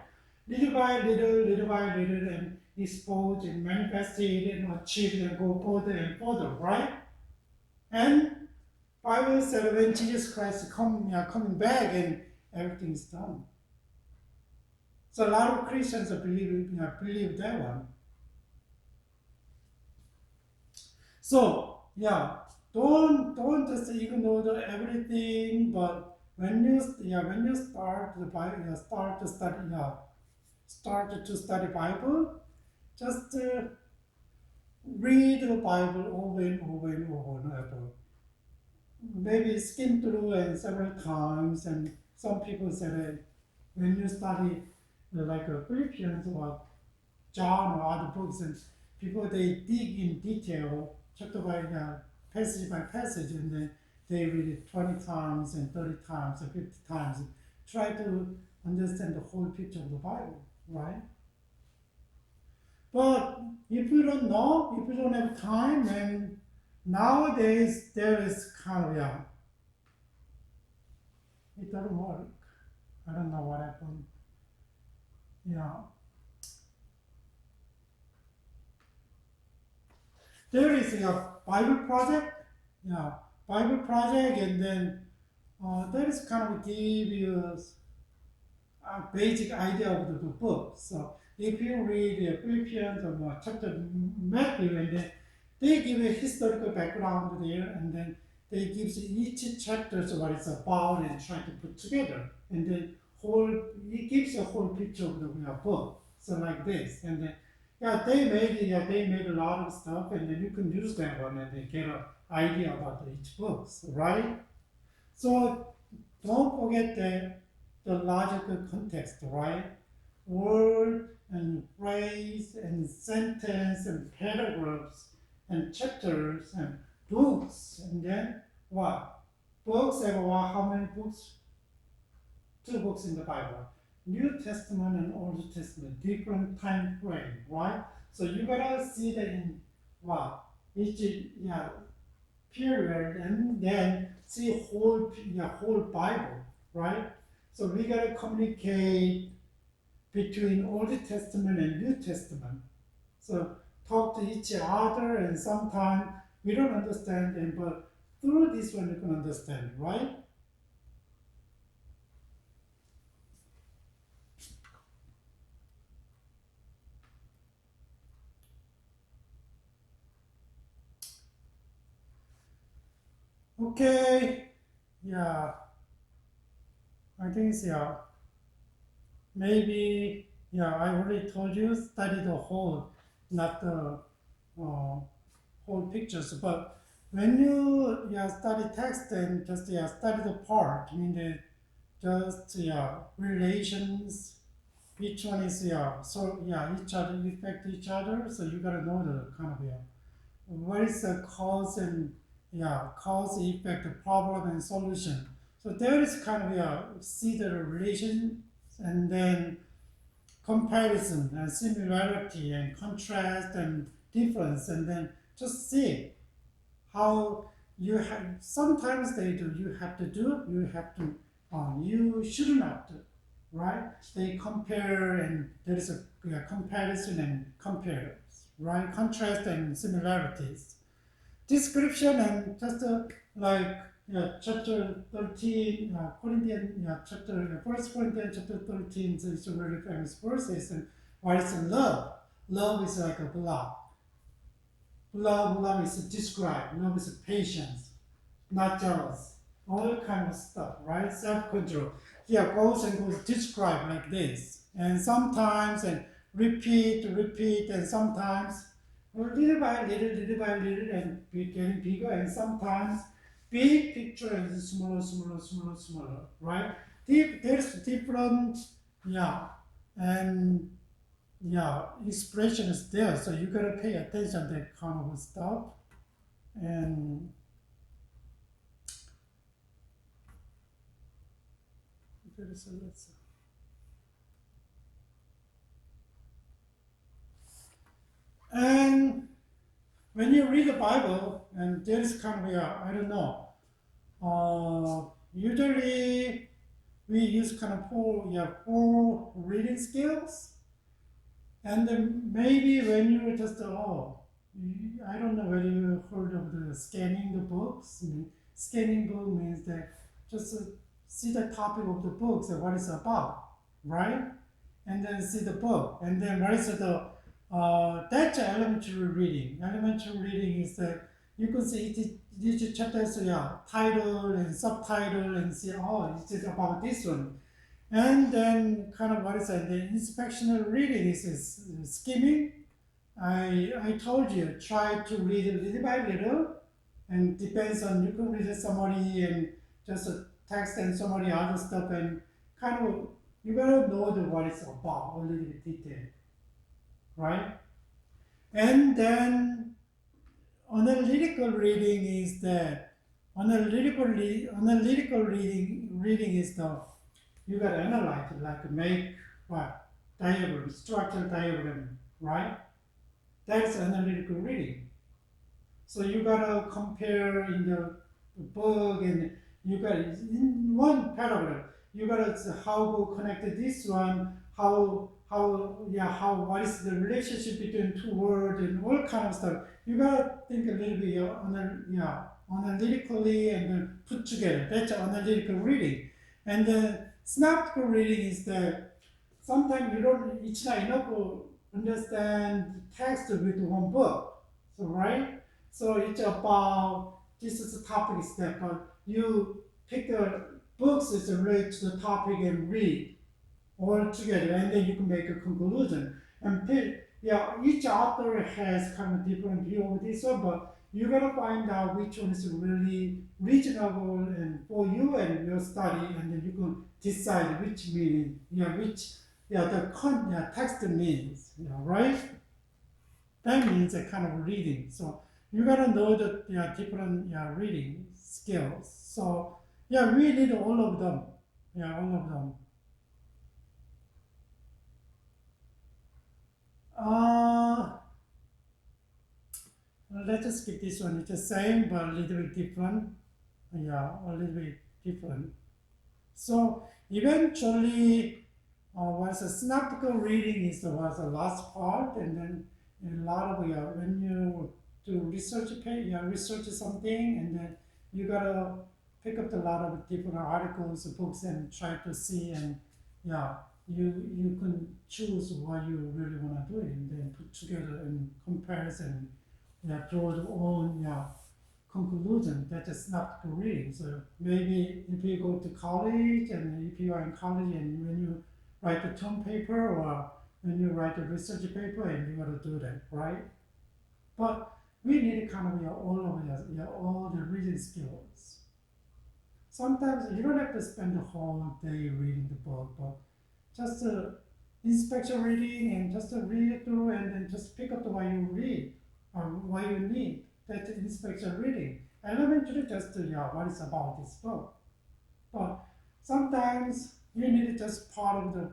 Little by little, and exposed and manifested and achieved and go further and further, right? And Bible said when Jesus Christ coming back and everything's done. So a lot of Christians believe that one. So don't just ignore everything. But when you start the Bible, start to study Bible, just read the Bible over and over and over and over. Maybe skim through it several times. And some people say that when you study like Philippians or John or other books, and people they dig in detail, chapter by passage, and then they read it 20 times and 30 times and 50 times, and try to understand the whole picture of the Bible, right? But if you don't know, if you don't have time, then nowadays there is kind of it doesn't work. I don't know what happened. There is a Bible project, Bible project, and then that is kind of give you a basic idea of the book. So if you read Philippians or chapter Matthew, and then they give a historical background there, and then they give each chapter what it's about and try to put together, and then it gives a whole picture of the book. So like this, and then they made a lot of stuff, and then you can use that one and then get an idea about each book, right? So don't forget the logical context, right? Word and phrase and sentence and paragraphs and chapters and books, and then what? Books, how many books? 2 books in the Bible. New Testament and Old Testament, different time frame, right? So you gotta see that in each period, and then see whole Bible, right? So we gotta communicate between Old Testament and New Testament. So talk to each other, and sometimes we don't understand them, but through this one you can understand, right? Okay, I think maybe I already told you study the whole, not the whole pictures. But when you study text and just study the part, I mean just relations. Each one is so each other affect each other. So you gotta know the kind of what is the cause and cause, effect, the problem and solution. So there is kind of see the relation, and then comparison and similarity and contrast and difference, and then just see how you have. Sometimes they do. You have to do. You have to. You should not do. Right? They compare, and there is a comparison and compares. Right? Contrast and similarities. Description and just chapter 13, Corinthians, chapter 1 Corinthians chapter 13 is a very famous verses, and what is love? Love is like a blood. Love is describe. Love is patience, not jealous. All kind of stuff, right? Self-control. Here goes and goes describe like this. And sometimes and repeat, and sometimes little by little, and getting bigger, and sometimes big picture and smaller, right? There's different, yeah, and yeah, expression is there, so you gotta pay attention to that kind of stuff. And there's a lesson. And when you read the Bible, and there is kind of I don't know. Usually we use kind of four reading skills, and then maybe when you just I don't know whether you heard of the scanning the books. Scanning book means that just see the topic of the books and what it's about, right? And then see the book, and then what is the that's elementary reading. Elementary reading is that you can see each chapters, title and subtitle, and see, it's about this one. And then kind of what is that? The inspectional reading is skimming. I told you, try to read little by little, and depends on, you can read a summary and just a text and summary other stuff, and kind of you gotta know what it's about a little bit detail, right? And then analytical reading is that analytical reading is the, you gotta analyze it, like make what diagram, structural diagram, right? That's analytical reading. So you gotta compare in the book, and you got in one paragraph. You gotta how to connect this one, how what is the relationship between two words, and all kind of stuff. You gotta think a little bit analytically, and then put together. That's analytical reading. And then synoptical reading is that sometimes you don't, it's not enough to understand text with one book. So right? So it's about, this is the topic is that, but you pick the books is related to the topic and read all together, and then you can make a conclusion. And each author has kind of different view of this one, but you gotta find out which one is really reasonable and for you and your study, and then you can decide which meaning, the text means, right? That means a kind of reading. So you gotta know the different reading skills. So we need all of them. All of them. Let's just skip this one. It's the same but a little bit different. A little bit different. So eventually, was a synoptical reading was the last part, and then a lot of when you do research research something, and then you gotta pick up a lot of different articles, books, and try to see, and you can choose what you really want to do, and then put together and comparison, draw your own conclusion. That is not the reading. So maybe if you go to college, and if you are in college, and when you write a term paper, or when you write a research paper, and you got to do that, right? But we need kind of all the reading skills. Sometimes you don't have to spend the whole day reading the book, but just inspection reading, and just read it through, and then just pick up the what you read or what you need. That's inspection reading. Elementary just what is about this book. But sometimes you need just part of the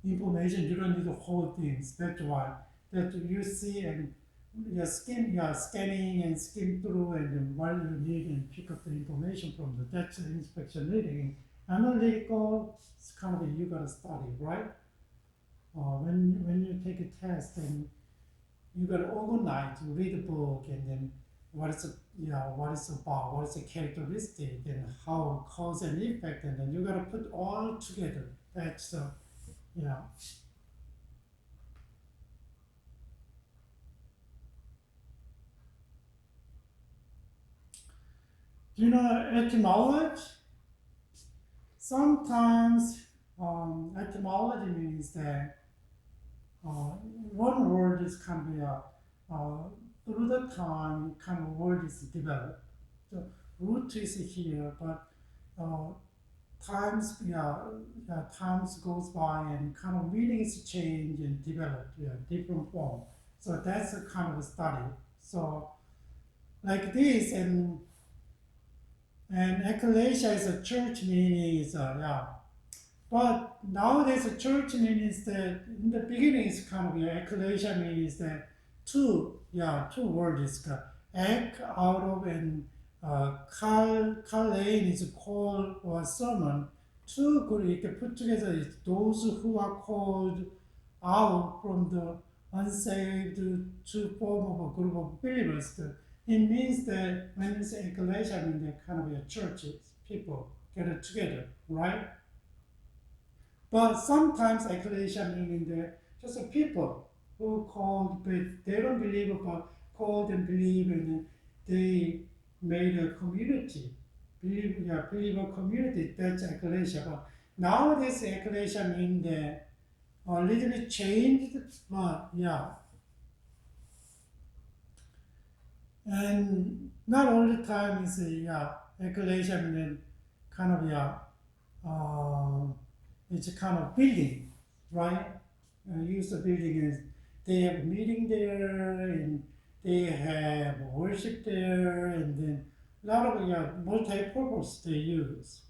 information. You don't need the whole things. That's why that you see, and scanning and skim through, and then what you need, and pick up the information from the, that's inspection reading. Analytical, it's kind of you gotta study, right? When you take a test, and you gotta organize, read the book, and then what is what it's about, what is the characteristic, and how cause and effect, and then you gotta put all together. That's Do you know etymology? Sometimes etymology means that one word is kind of through the time kind of word is developed. The root is here, but times goes by and kind of meanings change and develop, different form. So that's a kind of a study. So like this, and ecclesia is a church meaning is But nowadays the church means that in the beginning it's kind of ecclesia means that two words is ek out of and kallein is called or sermon. Two could 이렇게 put together is those who are called out from the unsaved to form of a group of believers. It means that when you say ecclesia, I mean they're kind of churches, people get together, right? But sometimes ecclesia meaning they're just a people who called, but they don't believe, but called and believe, and they made a community, believer community. That's ecclesia. But nowadays ecclesia means that a little bit changed, but and not all the time is ecclesia meaning kind of it's a kind of building, right? Use the building is they have a meeting there and they have worship there, and then a lot of multi-purpose they use.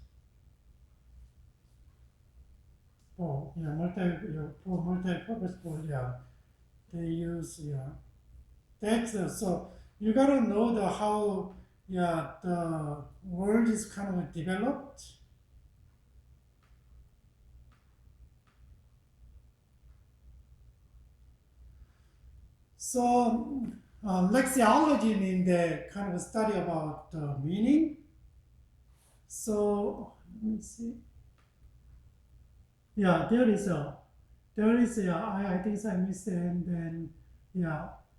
For multi-purpose they use That's so you gotta know the how the word is kind of developed. So lexiology means the kind of study about meaning. So let me see. There is I think I missed it, and then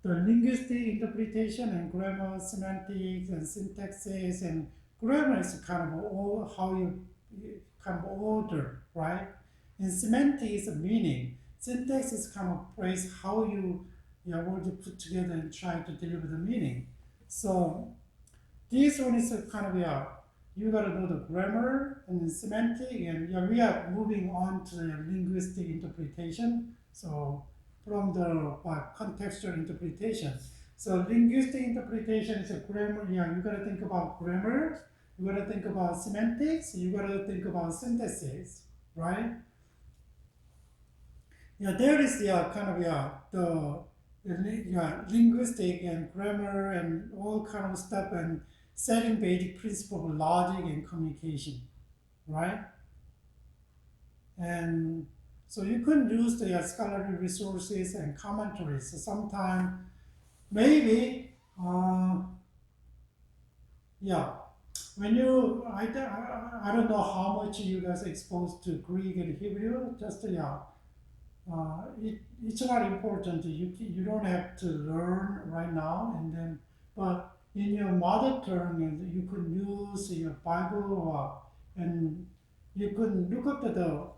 the linguistic interpretation and grammar, semantics and syntaxes, and grammar is kind of all how you kind of order, right? And semantics is meaning. Syntax is kind of phrase how you want to put together and try to deliver the meaning. So this one is a kind of you gotta know the grammar and the semantic, and we are moving on to the linguistic interpretation. So from the contextual interpretation. So linguistic interpretation is a grammar. You gotta think about grammar. You gotta think about semantics. You gotta think about synthesis, right? There is kind of the linguistic and grammar and all kind of stuff, and setting basic principle of logic and communication, right? And so you can use the scholarly resources and commentaries. So sometimes maybe, when you, I don't know how much you guys are exposed to Greek and Hebrew, just it's not important. You don't have to learn right now, and then but in your mother tongue, you could use your Bible, and you could look up at the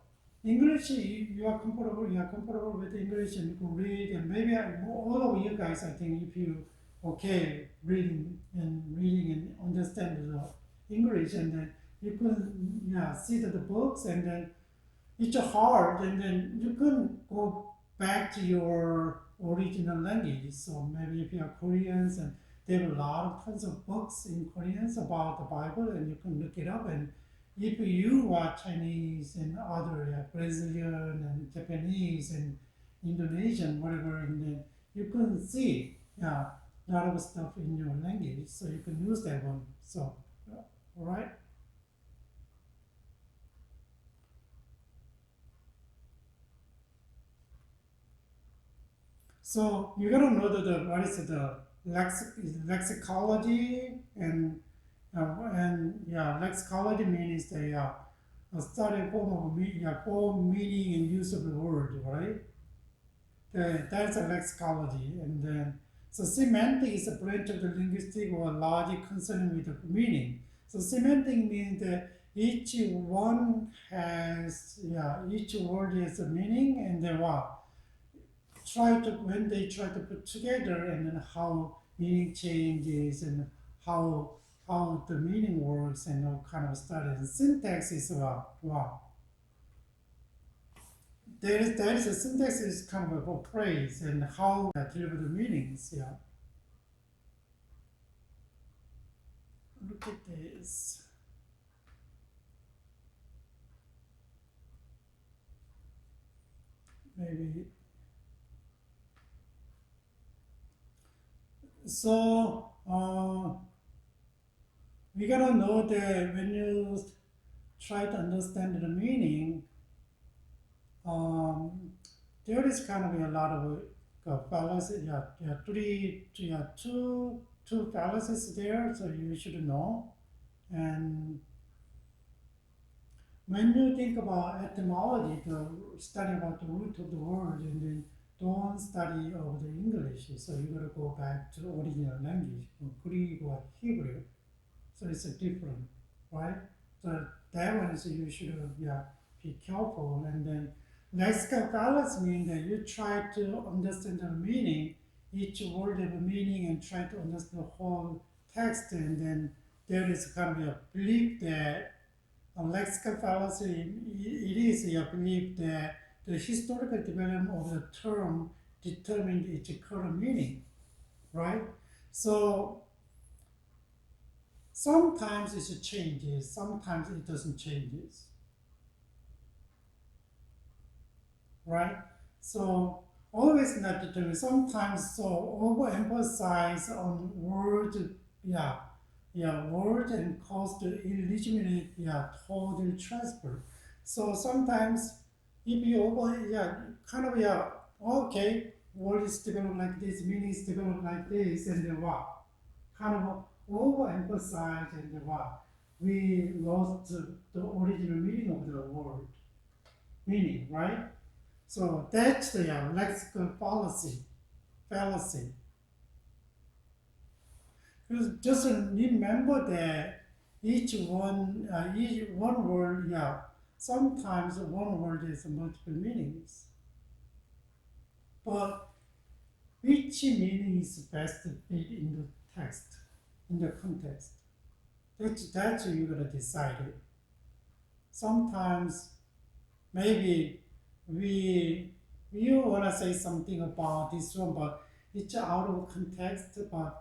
English. You are comfortable. You are comfortable with English, and you can read. And maybe all of you guys, I think, if you okay reading and understand the English, and then you can see the books, and then it's hard, and then you can go back to your original language. So maybe if you are Koreans, and there are a lot of tons of books in Koreans about the Bible, and you can look it up. And if you are Chinese and other Brazilian and Japanese and Indonesian, whatever, and then you can see a lot of stuff in your language, so you can use that one. So, all right. So you gotta know that what is the lexicology, and lexicology means the a study form of form, meaning, and use of the word, right? That's a lexicology, and then so semantics is a branch of the linguistic or logic concerning with the meaning. So semantic means that each one has, each word has a meaning, and then when they try to put together, and then how meaning changes, and how the meaning works, and all kind of stuff. And syntax is that is a syntax is kind of a phrase and how deliver the meanings. Yeah. Look at this. Maybe. So we gotta know that when you try to understand the meaning, there is kind of a lot of fallacies. Two fallacies there, so you should know. And when you think about etymology, the study about the root of the word, and then don't study of the English, so you gotta go back to the original language, Greek or Hebrew. So it's a different, right? So that one is you should be careful. And then lexical fallacy means that you try to understand the meaning, each word have a meaning, and try to understand the whole text, and then there is kind of a belief that a lexical fallacy, it is a belief that the historical development of the term determined its current meaning, right? So sometimes it changes, sometimes it doesn't change, right? So always not determined. Sometimes so overemphasize on word, word and cause the illegitimate, total transfer. So sometimes if you kind of okay, word is developed like this, meaning is developed like this, and then kind of overemphasize, and we lost the original meaning of the word meaning, right? So that's the lexical fallacy. Because just remember that each one word, sometimes one word has multiple meanings. But which meaning is best fit in the text, in the context? That's you gotta decide it. Sometimes maybe you wanna say something about this one, but it's out of context. But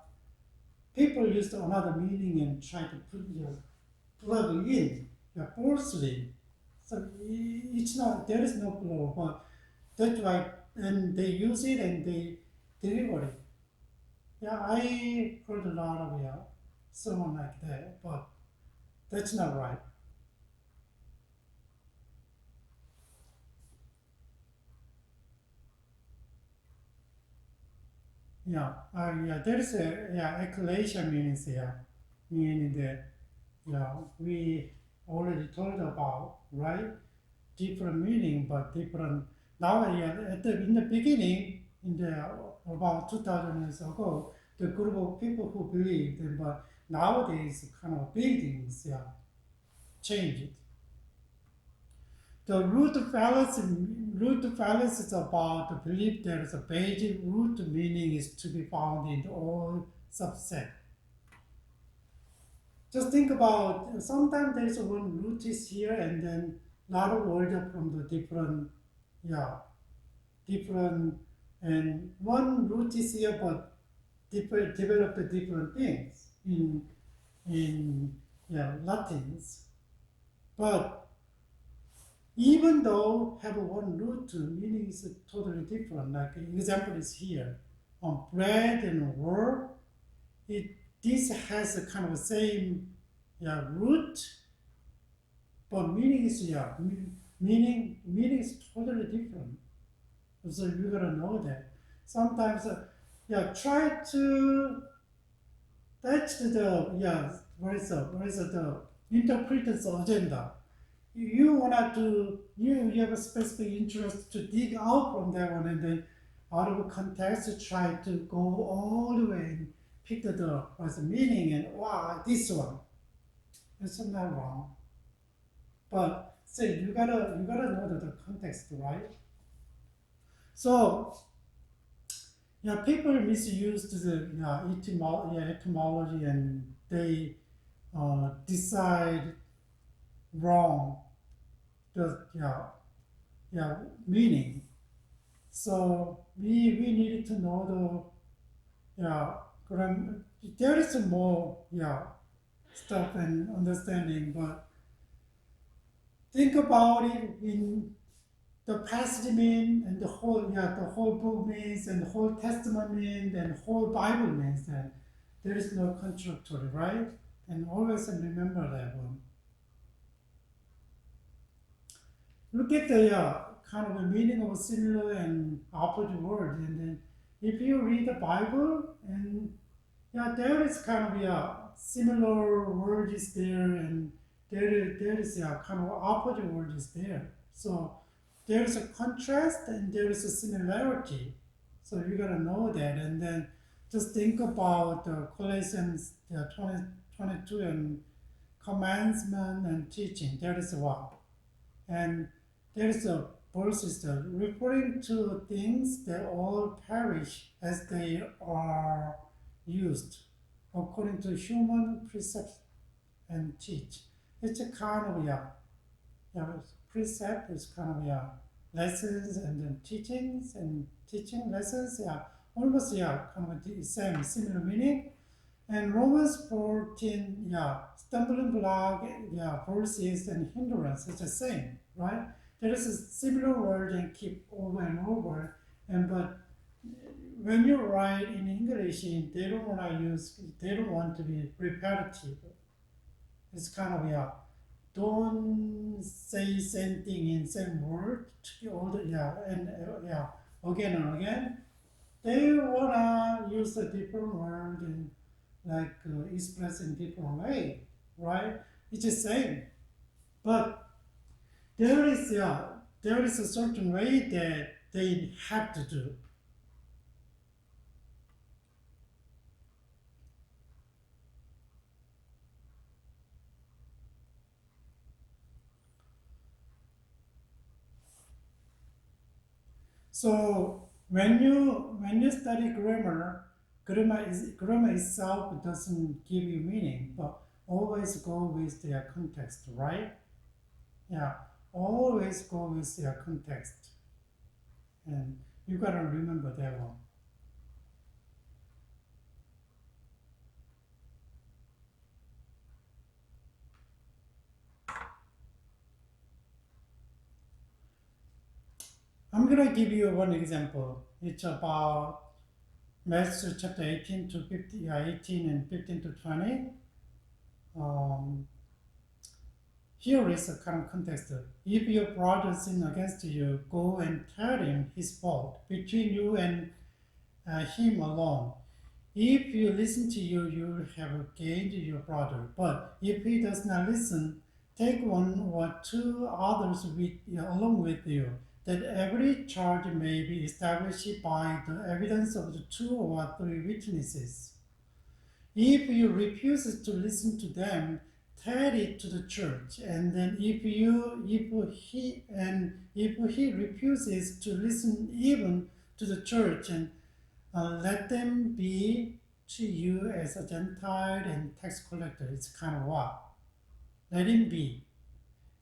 people used another meaning and try to plug in forcefully. So it's not, there is no flow, but that's why, and they use it and they deliver it. Yeah, I heard a lot of someone like that, but that's not right. There is a accusation means meaning that we already told about, right? Different meaning, but different. Now, in the beginning, in the about 2,000 years ago, the group of people who believed, but nowadays, kind of buildings, changed. The root fallacy is about the belief there is a basic root meaning is to be found in all subset. Just think about sometimes there is one root is here, and then a lot of words from the different, and one root is here, but develop the different things in Latins. But even though have one root, meaning is totally different. Like example is here on bread and word. This has a kind of same root, but meaning is meaning is totally different. So you gotta know that. Sometimes try to that's the what is the interpreter's agenda. You wanna to you have a specific interest to dig out from that one, and then out of context try to go all the way and pick the what's the meaning, and this one. It's not wrong. But say you gotta know the context, right? So yeah, people misuse the etymology and they decide wrong the meaning. So we needed to know the there is more stuff and understanding, but think about it in the passage mean and the whole book means and the whole testament means and whole Bible means that there is no contradictory, right? And always remember that one. Look at the kind of the meaning of similar and opposite words, and then if you read the Bible and there is kind of similar word is there, and there is kind of opposite word is there. So there is a contrast and there is a similarity. So you gotta know that, and then just think about Colossians 22 and commandment and teaching. That is what, and there is a verse is referring to things that all perish as they are used according to human precept and teach. It's a kind of precept is kind of lessons and then teachings and teaching lessons, almost kind of the same similar meaning. And Romans 14, stumbling block, verses and hindrance, it's the same, right? There is a similar word and keep over and over, and but when you write in English, they don't want to be repetitive. It's kind of don't say same thing in same word all the and again and again. They wanna use a different word and like express in different way, right? It's the same, but there is a certain way that they have to do. So when you study grammar itself doesn't give you meaning, but always go with their context, right? Yeah, always go with their context, and you gotta remember that one. I'm gonna give you one example. It's about Matthew chapter 18 to 50, 18 and 15 to 20. Um, Here is a kind of context. If your brother sin against you, go and tell him his fault between you and him alone. If you listen to you, you have gained your brother. But if he does not listen, take one or two others along with you, that every charge may be established by the evidence of the two or three witnesses. If you refuse to listen to them, tell it to the church. And then if he refuses to listen even to the church, and let them be to you as a Gentile and tax collector. It's kind of what? Let him be.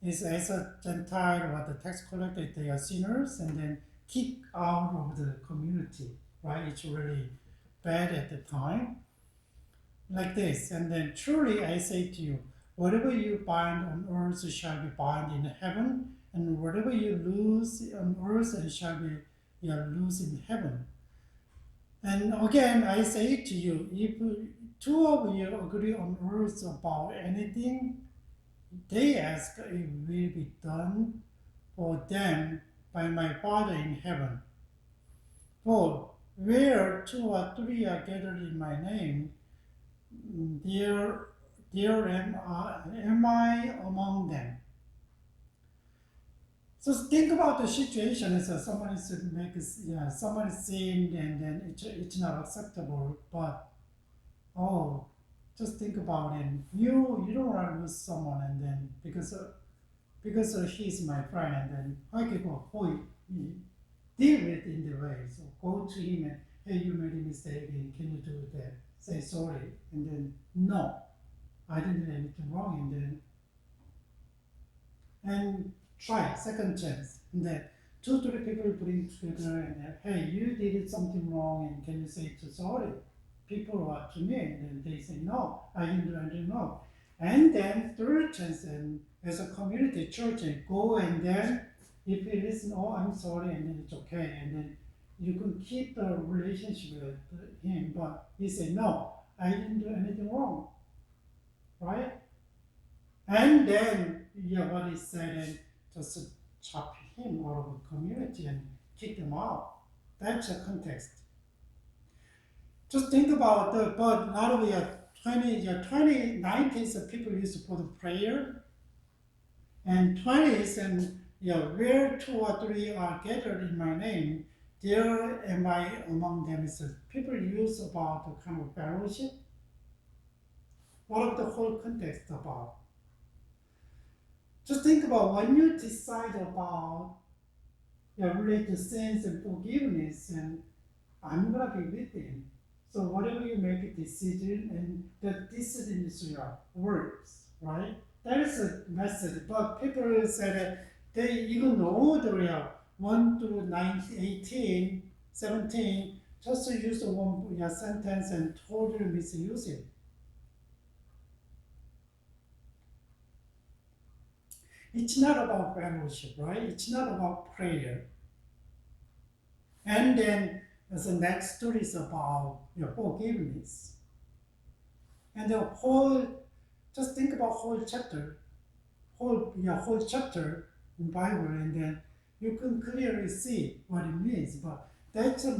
Is as a Gentile or the tax collector, they are sinners, and then kick out of the community, right? It's really bad at the time. Like this, and then truly I say to you, whatever you bind on earth shall be bound in heaven, and whatever you loose on earth shall be loose in heaven. And again, I say to you, if two of you agree on earth about anything they ask, it will be done for them by my Father in heaven. For where two or three are gathered in my name, there am I among them. So think about the situation. Is somebody somebody sinned and then it's not acceptable. But just think about it. You don't want to lose someone, and then because he's my friend, and then I can go deal with it in the way. So go to him and, hey, you made a mistake, and can you do that? Say sorry, and then no, I didn't do anything wrong, and try second chance, and then 2-3 people bring together, and then, hey, you did something wrong, and can you say sorry? People are to me, and then they say no, I didn't do anything wrong, and then third chance, and as a community church, and go, and then if you listen, oh, I'm sorry, and then it's okay, and then you can keep the relationship with him, but he said, no, I didn't do anything wrong, right? And then, what he said, and just chop him out of the community and kick him out. That's the context. Just think about but a lot of 19th people used for the prayer, and 20th, and where 2 or 3 are gathered in my name, there am I among them. So people use about the kind of fellowship. What of the whole context about? Just think about when you decide about related sins and forgiveness, and I'm gonna be with him. So whatever you make a decision, and the decision is your words, right? That is a message. But people said that they even know the 1 to 18, 17, just to use the one sentence and totally misuse it. It's not about fellowship, right? It's not about prayer. And then the next story is about forgiveness. And the whole, just think about whole chapter in Bible, and then you can clearly see what it means. But that's a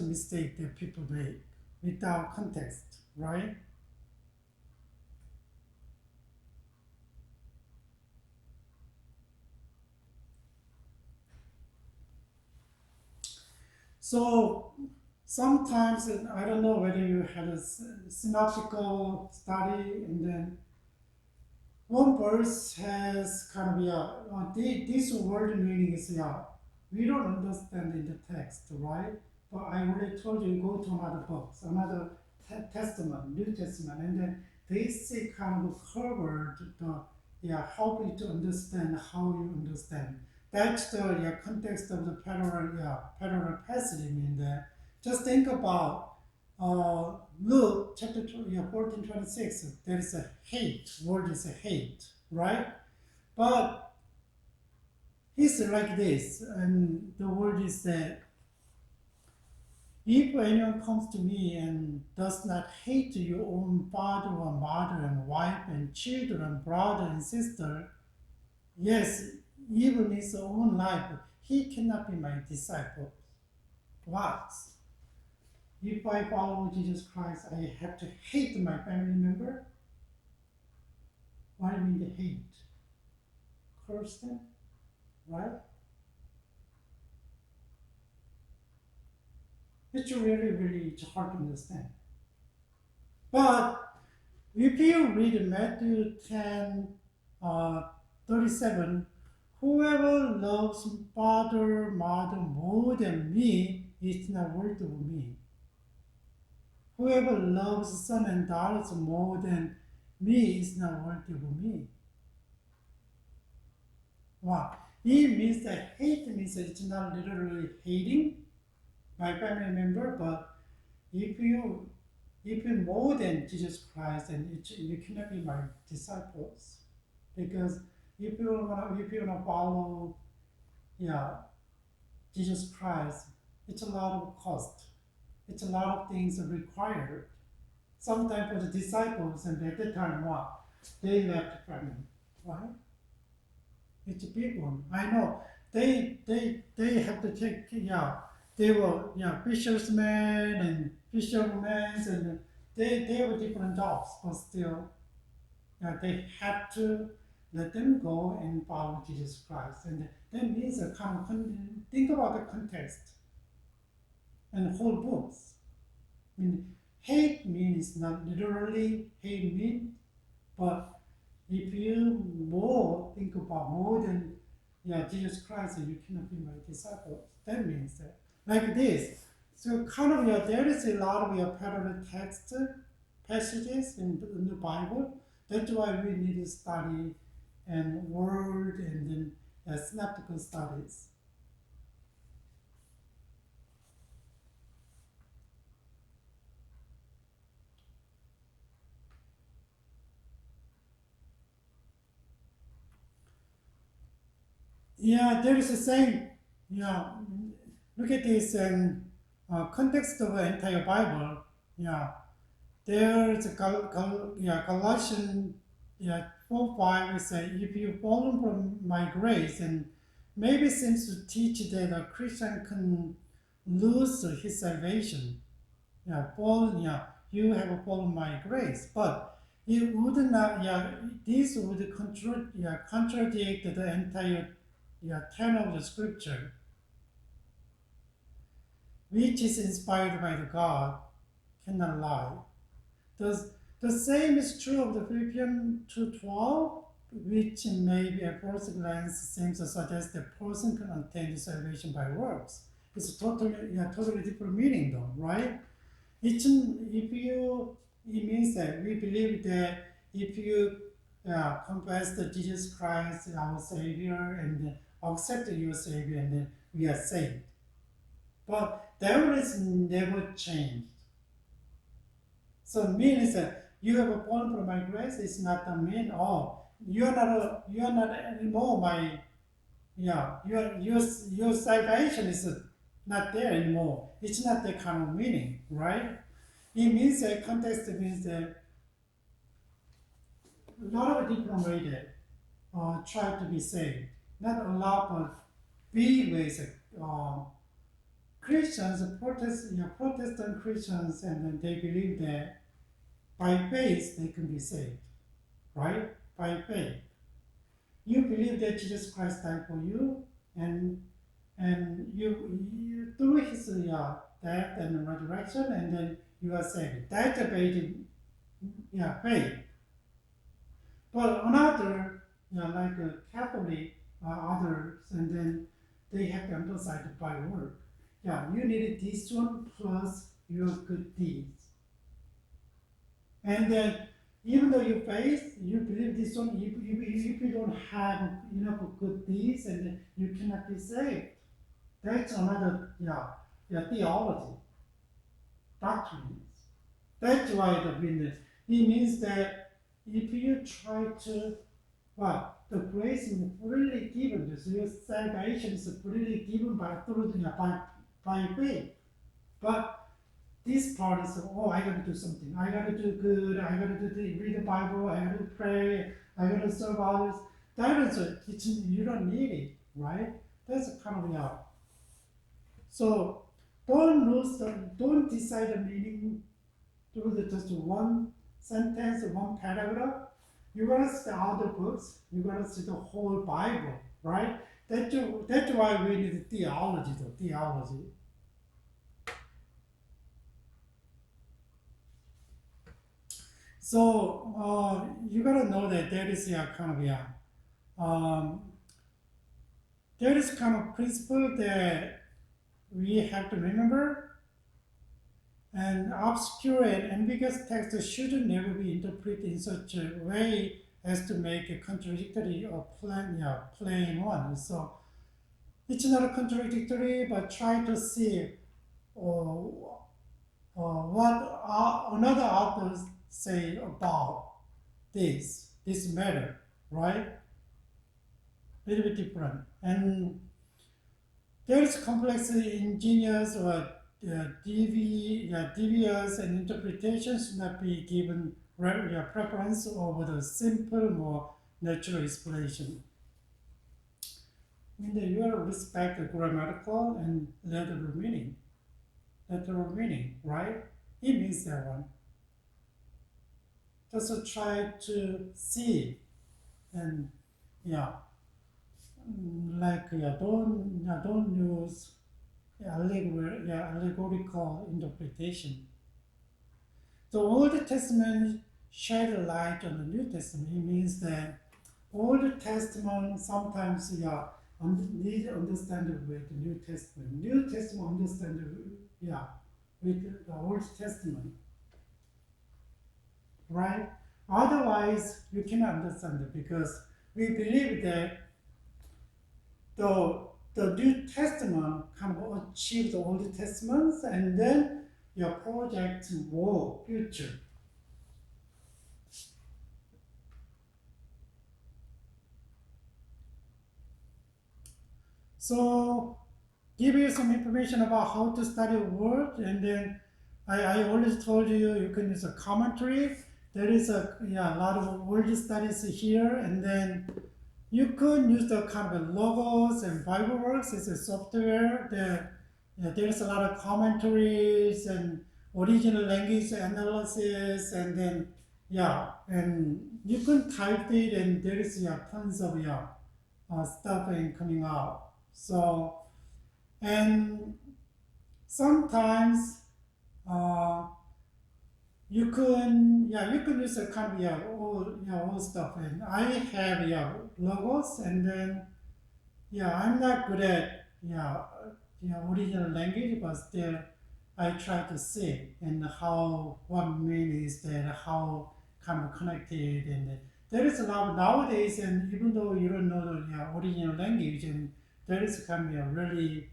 mistake that people make without context, right? So sometimes, I don't know whether you had a synoptical study, and then one verse has kind of this word meaning is we don't understand in the text, right? But I already told you, go to another books, another Testament, New Testament, and then they say kind of covered the help you to understand how you understand. That's the context of the parallel passage in there. Just think about Luke chapter 14:26. There is a hate. Word is a hate, right? But it's like this, and the word is that if anyone comes to me and does not hate your own father or mother and wife and children, brother and sister, yes, even his own life, he cannot be my disciple. What? If I follow Jesus Christ, I have to hate my family member? What do you mean the hate? Curse them, right? It's really hard to understand. But if you read Matthew 10, 37, whoever loves father, mother more than me is not worthy of me. Whoever loves son and daughters more than me is not worthy of me. Wow. It means that hate means it's not literally hating my family member, but if you more than Jesus Christ, then you cannot be my disciples, because if you wanna follow, Jesus Christ, it's a lot of cost. It's a lot of things required. Sometimes for the disciples, and at the time, they left family, right? It's a big one. I know they have to take they were fishermen and fishermen, and they have different jobs, but still they had to let them go and follow Jesus Christ. And that means think about the context and whole books. I mean, hate means not literally hate mean, but if you more think about more than Jesus Christ, you cannot be my disciple. That means that like this. So kind of there is a lot of parallel text passages in the Bible. That's why we need to study and word and then synoptical studies. Yeah, there is the same. Yeah, look at this context of the entire Bible. Yeah, there's a Galatians 4:5 say, if you've fallen from my grace, and maybe seems to teach that a Christian can lose his salvation. You have fallen my grace, but it would not, this would contradict the entire tenor of the scripture, which is inspired by the God, cannot lie. The same is true of the Philippians 2:12, which maybe at first glance seems to suggest that person can attain salvation by works. It's totally different meaning though, right? It means that we believe that if you confess that Jesus Christ is our Savior and accept your Savior, and then we are saved. But that is never changed. So means that you have a born from my grace is not the mean. Oh, you are not anymore my your salvation is not there anymore. It's not that kind of meaning, right? It means that context means that a lot of different ways that try to be saved. Not a lot, but big ways. Christians, Protestant Christians, and then they believe that by faith they can be saved, right? By faith, you believe that Jesus Christ died for you, and you through His death and resurrection, and then you are saved. That's a basic faith. But another, like a Catholic, others, and then they have to emphasize it by work. You need this one plus your good deeds. And then, even though you faith, you believe this one, if you don't have enough good deeds, and then you cannot be saved. That's another, theology, doctrines. That's why the witness. It means that if you try to, the grace is freely given. So your salvation is freely given by faith. But this part is, I got to do something. I got to do good. I got to read the Bible. I got to pray. I got to serve others. That is you don't need it, right? That's kind of So don't decide the meaning through just one sentence, one paragraph. You're gonna see other books. You're gonna see the whole Bible, right? That's why we need theology. So you gotta know that there is there is kind of principle that we have to remember. And obscure and ambiguous text should never be interpreted in such a way as to make a contradictory or plain one. So it's not a contradictory, but try to see what another authors say about this matter, right? A little bit different. And there is complexity in ingenious or devious and interpretations should not be given preference over the simple, more natural explanation. You will respect the grammatical and literal meaning. Right? It means that one. Just try to see and don't use allegorical interpretation. the Old Testament shed light on the New Testament. It means that Old Testament sometimes need understanding with the New Testament. New Testament understanding with the Old Testament, right? Otherwise, you cannot understand it because we believe that the New Testament kind of achieved the Old Testament, and then your project more future. So, give you some information about how to study word, and then I always told you you can use a commentary. There is a lot of word studies here, and then you could use the kind of logos and BibleWorks. It's a software that there's a lot of commentaries and original language analysis, and then and you can type it, and there is tons of stuff coming out. So, and sometimes you can use a kind of all stuff, and I have logos, and then I'm not good at original language, but still I try to see and how what means that how kind of connected, and there is a lot nowadays, and even though you don't know the original language, and there is kind of really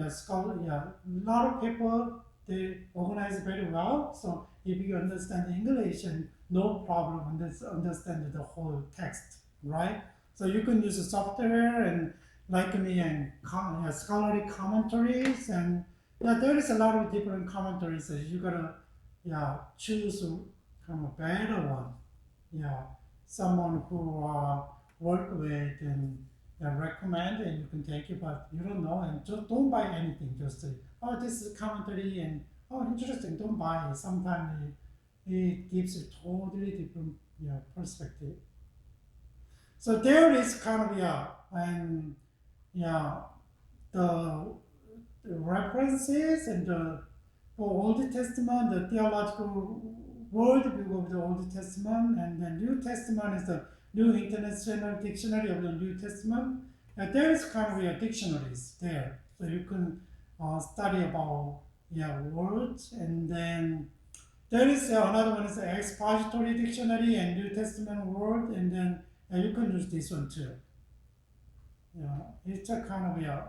scholar, a lot of people they organize very well. So if you understand English, and no problem understand the whole text, right? So you can use the software and like me and scholarly commentaries, and there is a lot of different commentaries. So you gotta choose kind of better one. Yeah, someone who work with and recommend, and you can take it, but you don't know, and just don't buy anything. Just say, oh, this is commentary, and oh, interesting. Don't buy it. Sometimes it gives a totally different perspective. So there is kind of and yeah, the references and the for Old Testament, the theological worldview of the Old Testament, and the New Testament is the New International Dictionary of the New Testament. There is kind of dictionaries there, so you can study about words, and then there is another one is the expository dictionary and New Testament word, and then you can use this one too. It's a kind of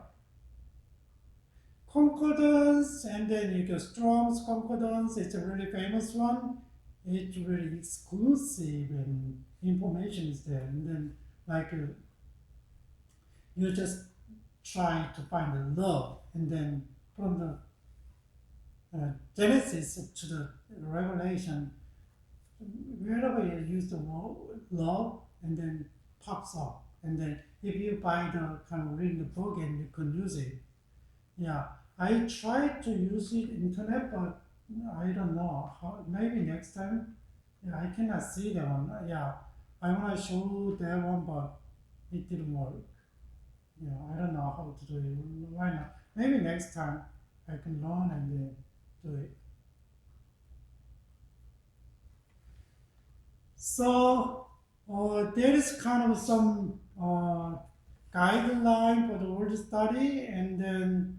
concordance, and then you get Strong's concordance. It's a really famous one. It's really exclusive, and information is there. And then like you just try to find the love, and then from the Genesis to the Revelation, wherever you use the word love, and then pops up. And then if you buy the kind of reading the book, and you can use it. I tried to use it internet, but I don't know how. Maybe next time. I cannot see that one. I want to show that one, but it didn't work. I don't know how to do it. Why not? Maybe next time I can learn and do it. So there is kind of some guideline for the word study, and then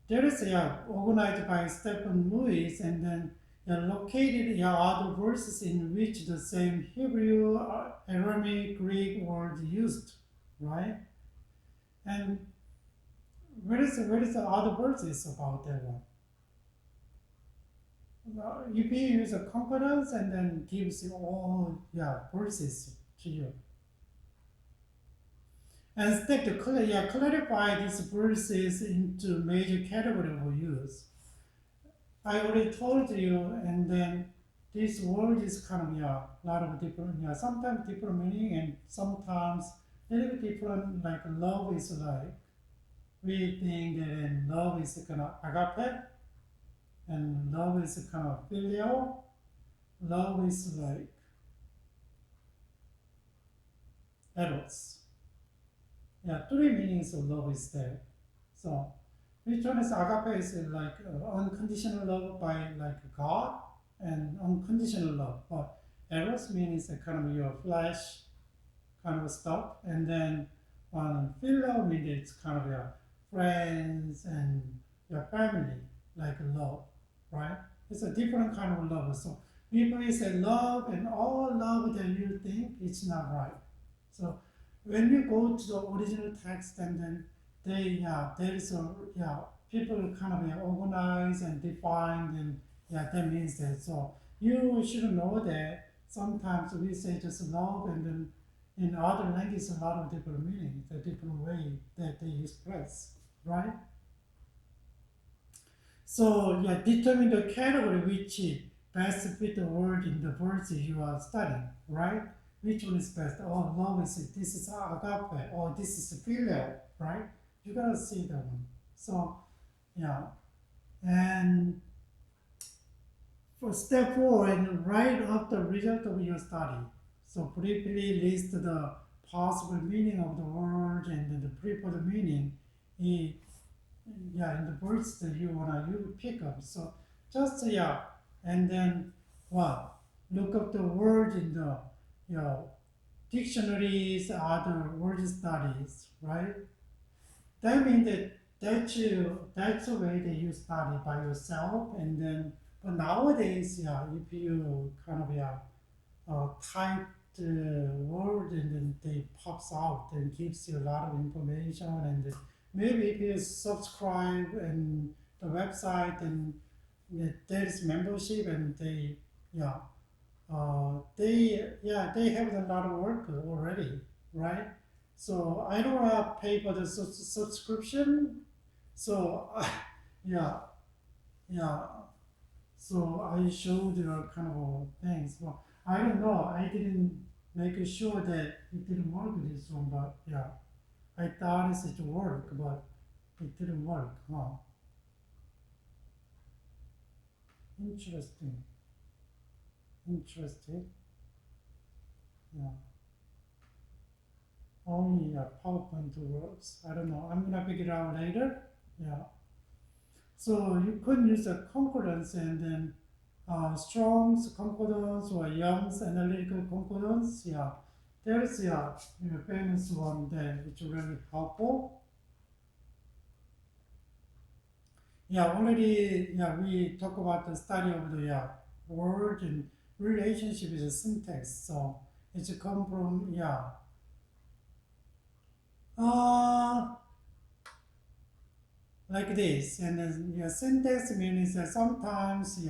there is organized by Stephen Lewis, and then located other verses in which the same Hebrew, Aramaic, Greek word used, right? And where is the other verses about that one? If you use a concordance, and then gives you all verses to you. And instead to clarify these verses into major category of use. I already told you, and then this word is kind of a lot of different, sometimes different meaning, and sometimes a little bit different. Like love is like, we think that love is kind of agape, and love is kind of filial. Love is like eros. Three meanings of love is there. So which one is agape? Is like unconditional love by like God, and unconditional love. But eros means a kind of your flesh kind of stuff, and then philo means it's kind of your friends and your family, like love, right? It's a different kind of love. So people say love and all love that you think it's not right. So when you go to the original text and then there is a people kind of organize and define and that means that. So you should know that sometimes we say just love and then in other languages a lot of different meanings, the different way that they express, right? So determine the category which best fit the word in the verse you are studying, right? Which one is best? Oh, love is this is agape, or this is filial, right? You gotta see that one. So yeah, and for step 4, and write up the result of your study. So briefly list the possible meaning of the word and then the preferred meaning in the words that you pick up. So just and then look up the word in the dictionaries, other word studies, right? That means that that's the way that you study by yourself, and then but nowadays if you kind of type the word and then they pops out and gives you a lot of information, and maybe if you subscribe and the website and there is membership and they have a lot of work already, right? So I don't pay for the subscription, so yeah yeah so I showed kind of things. Well, I don't know. I didn't make sure that it didn't work this one, but I thought it would work, but it didn't work. Huh? Interesting. Interesting. Yeah. Only PowerPoint works. I don't know. I'm gonna figure it out later. Yeah. So you could use a concordance and then Strong's concordance or Young's analytical concordance. Yeah, there's famous one there which is really helpful. Already we talk about the study of the word and relationship with the syntax. So it's come from uh, like this, and then syntax means that sometimes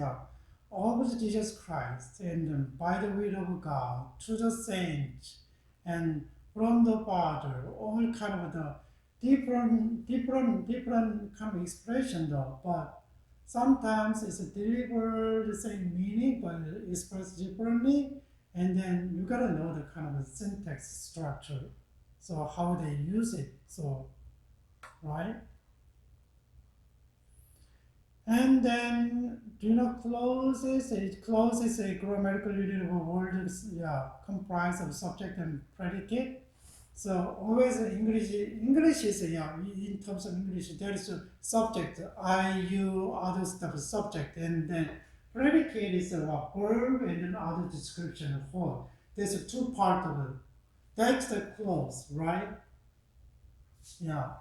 of Jesus Christ and by the will of God to the saints and from the Father, all kind of the different kind of expression though, but sometimes it's delivered the same meaning but expressed differently, and then you gotta know the kind of syntax structure, so how they use it, so right. And then clauses. It closes a grammatical unit of a word comprised of subject and predicate. So always English is in terms of English there is a subject, I, you, other stuff subject, and then predicate is a verb and then other description of whole. There's a two part of it. That's the clause, right? Yeah.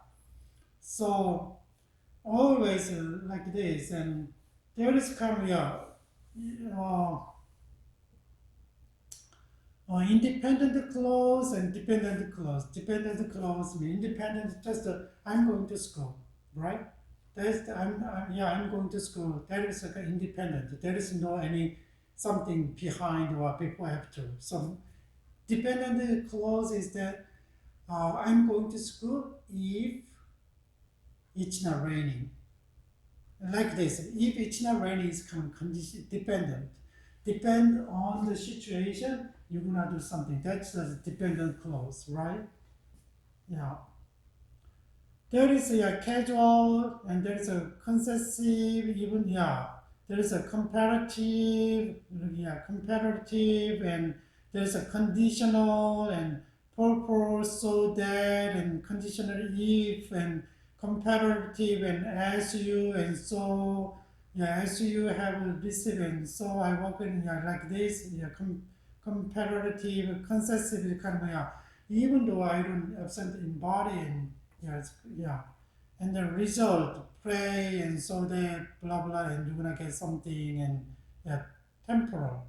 So always like this, and there is kind of independent clause and dependent clause. Dependent clause means independent, just I'm going to school, right? That's I'm going to school. That is independent. There is no any something behind or before after. So dependent clause is that I'm going to school if it's not raining. Like this, if it's not raining, it's kind of condition dependent. Depend on the situation, you're gonna do something. That's the dependent clause, right? Yeah. There is a casual and there is a concessive, even there is a comparative, and there is a conditional and purpose, so that, and conditional if, and comparative and as you, and so as you have receiving, so I work in like this, comparative, concessive kind of, even though I don't absent in body and and the result, pray and so that blah blah, and you're gonna get something and temporal,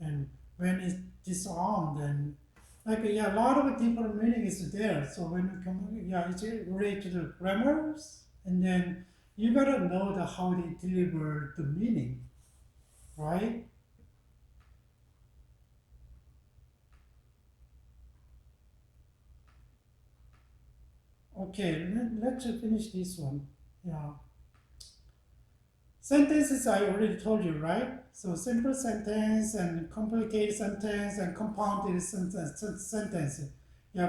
and when it's disarmed and like a lot of different meaning is there. So when you come, it's related to the grammars, and then you gotta know the how they deliver the meaning, right? Okay, let's finish this one. Yeah. Sentences I already told you, right? So simple sentence and complicated sentence and compounded sentence.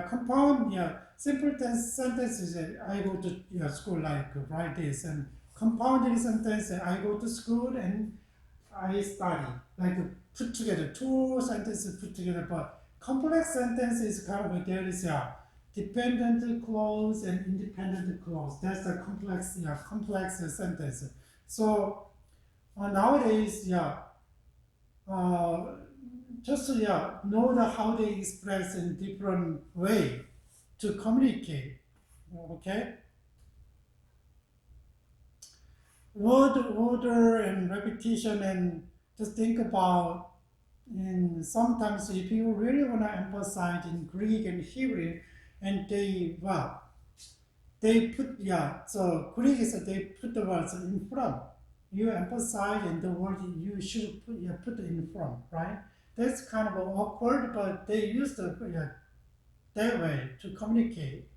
Compound, simple sentences, I go to school like write this, and compounded sentence, I go to school and I study. Like put together, two sentences put together, but complex sentence is kind of there is dependent clause and independent clause. That's the complex sentence. So nowadays, uh, just know how they express in different way to communicate. Okay, word order and repetition, and just think about. And sometimes, if you really want to emphasize in Greek and Hebrew, and they put so Greek is they put the words in front. You emphasize and the word you should put in front, right? That's kind of awkward, but they use that way to communicate.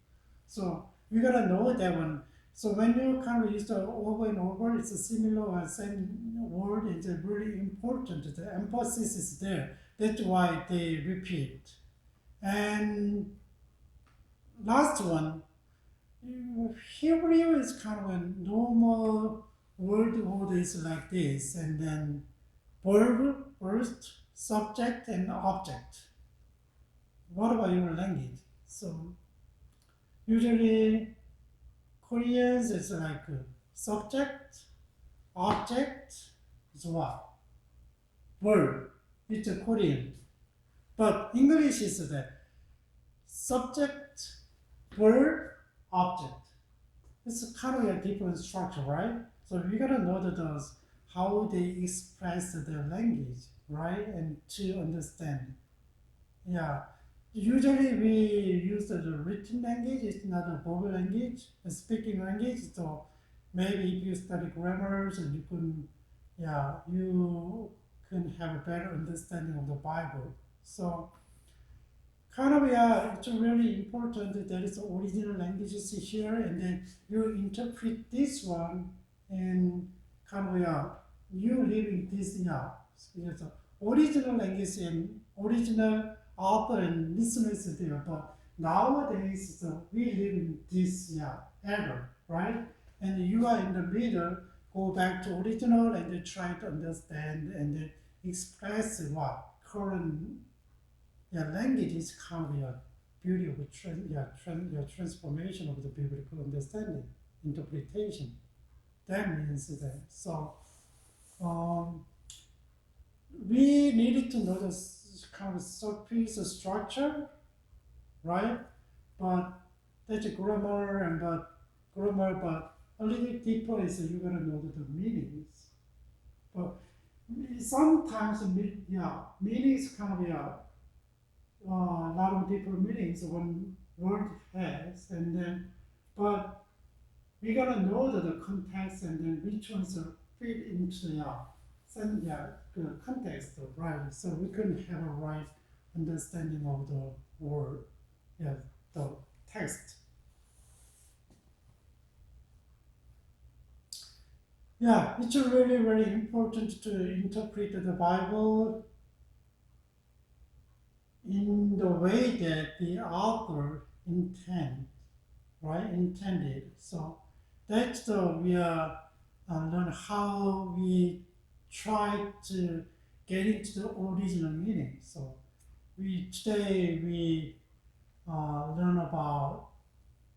So you gotta know that one. So when you kind of use the over and over, it's a similar or same word. It's really important. The emphasis is there. That's why they repeat. And last one, Hebrew is kind of a normal word order is like this, and then verb, first, subject, and object. What about your language? So usually Koreans is like subject, object, is what? Verb. It's a Korean. But English is the subject, verb, object. It's kind of a different structure, right? So we gotta know that those how they express their language, right? And to understand. Yeah. Usually we use the written language, it's not a verbal language, a speaking language. So maybe if you study grammars and you can have a better understanding of the Bible. So kind of it's really important that there is original languages here, and then you interpret this one, and kind of you live in this because original language and original author and listeners are there, but nowadays we live in this era, right? And you are in the middle, go back to original and then try to understand and then express what current language is kind of a beauty of transformation of the biblical understanding, interpretation. That means that. So um, we needed to know the kind of surface structure, right? But that's a grammar, but a little deeper is you gotta know the meanings. But sometimes meanings kind of a lot of different meanings one word has, and then but we gotta know the context and then which ones fit into the context, right? So we can have a right understanding of the word, the text. It's really very important to interpret the Bible in the way that the author intended. So that's we learn how we try to get into the original meaning. So today we learn about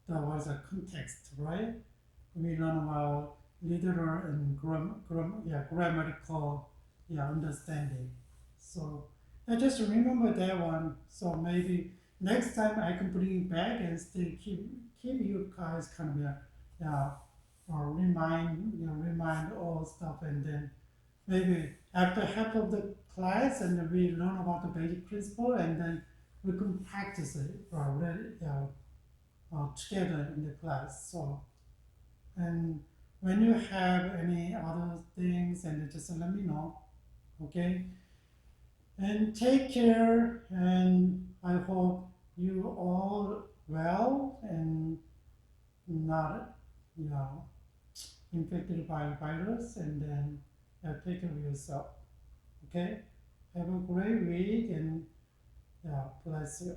the context, right? We learn about literal and grammatical understanding. So I just remember that one. So maybe next time I can bring it back and still keep you guys kind of remind all stuff, and then maybe after half of the class and we learn about the basic principle, and then we can practice it together in the class. So, and when you have any other things, and just let me know, okay? And take care, and I hope you all well and not, infected by virus, and then take care of yourself. Okay? Have a great week, and bless you.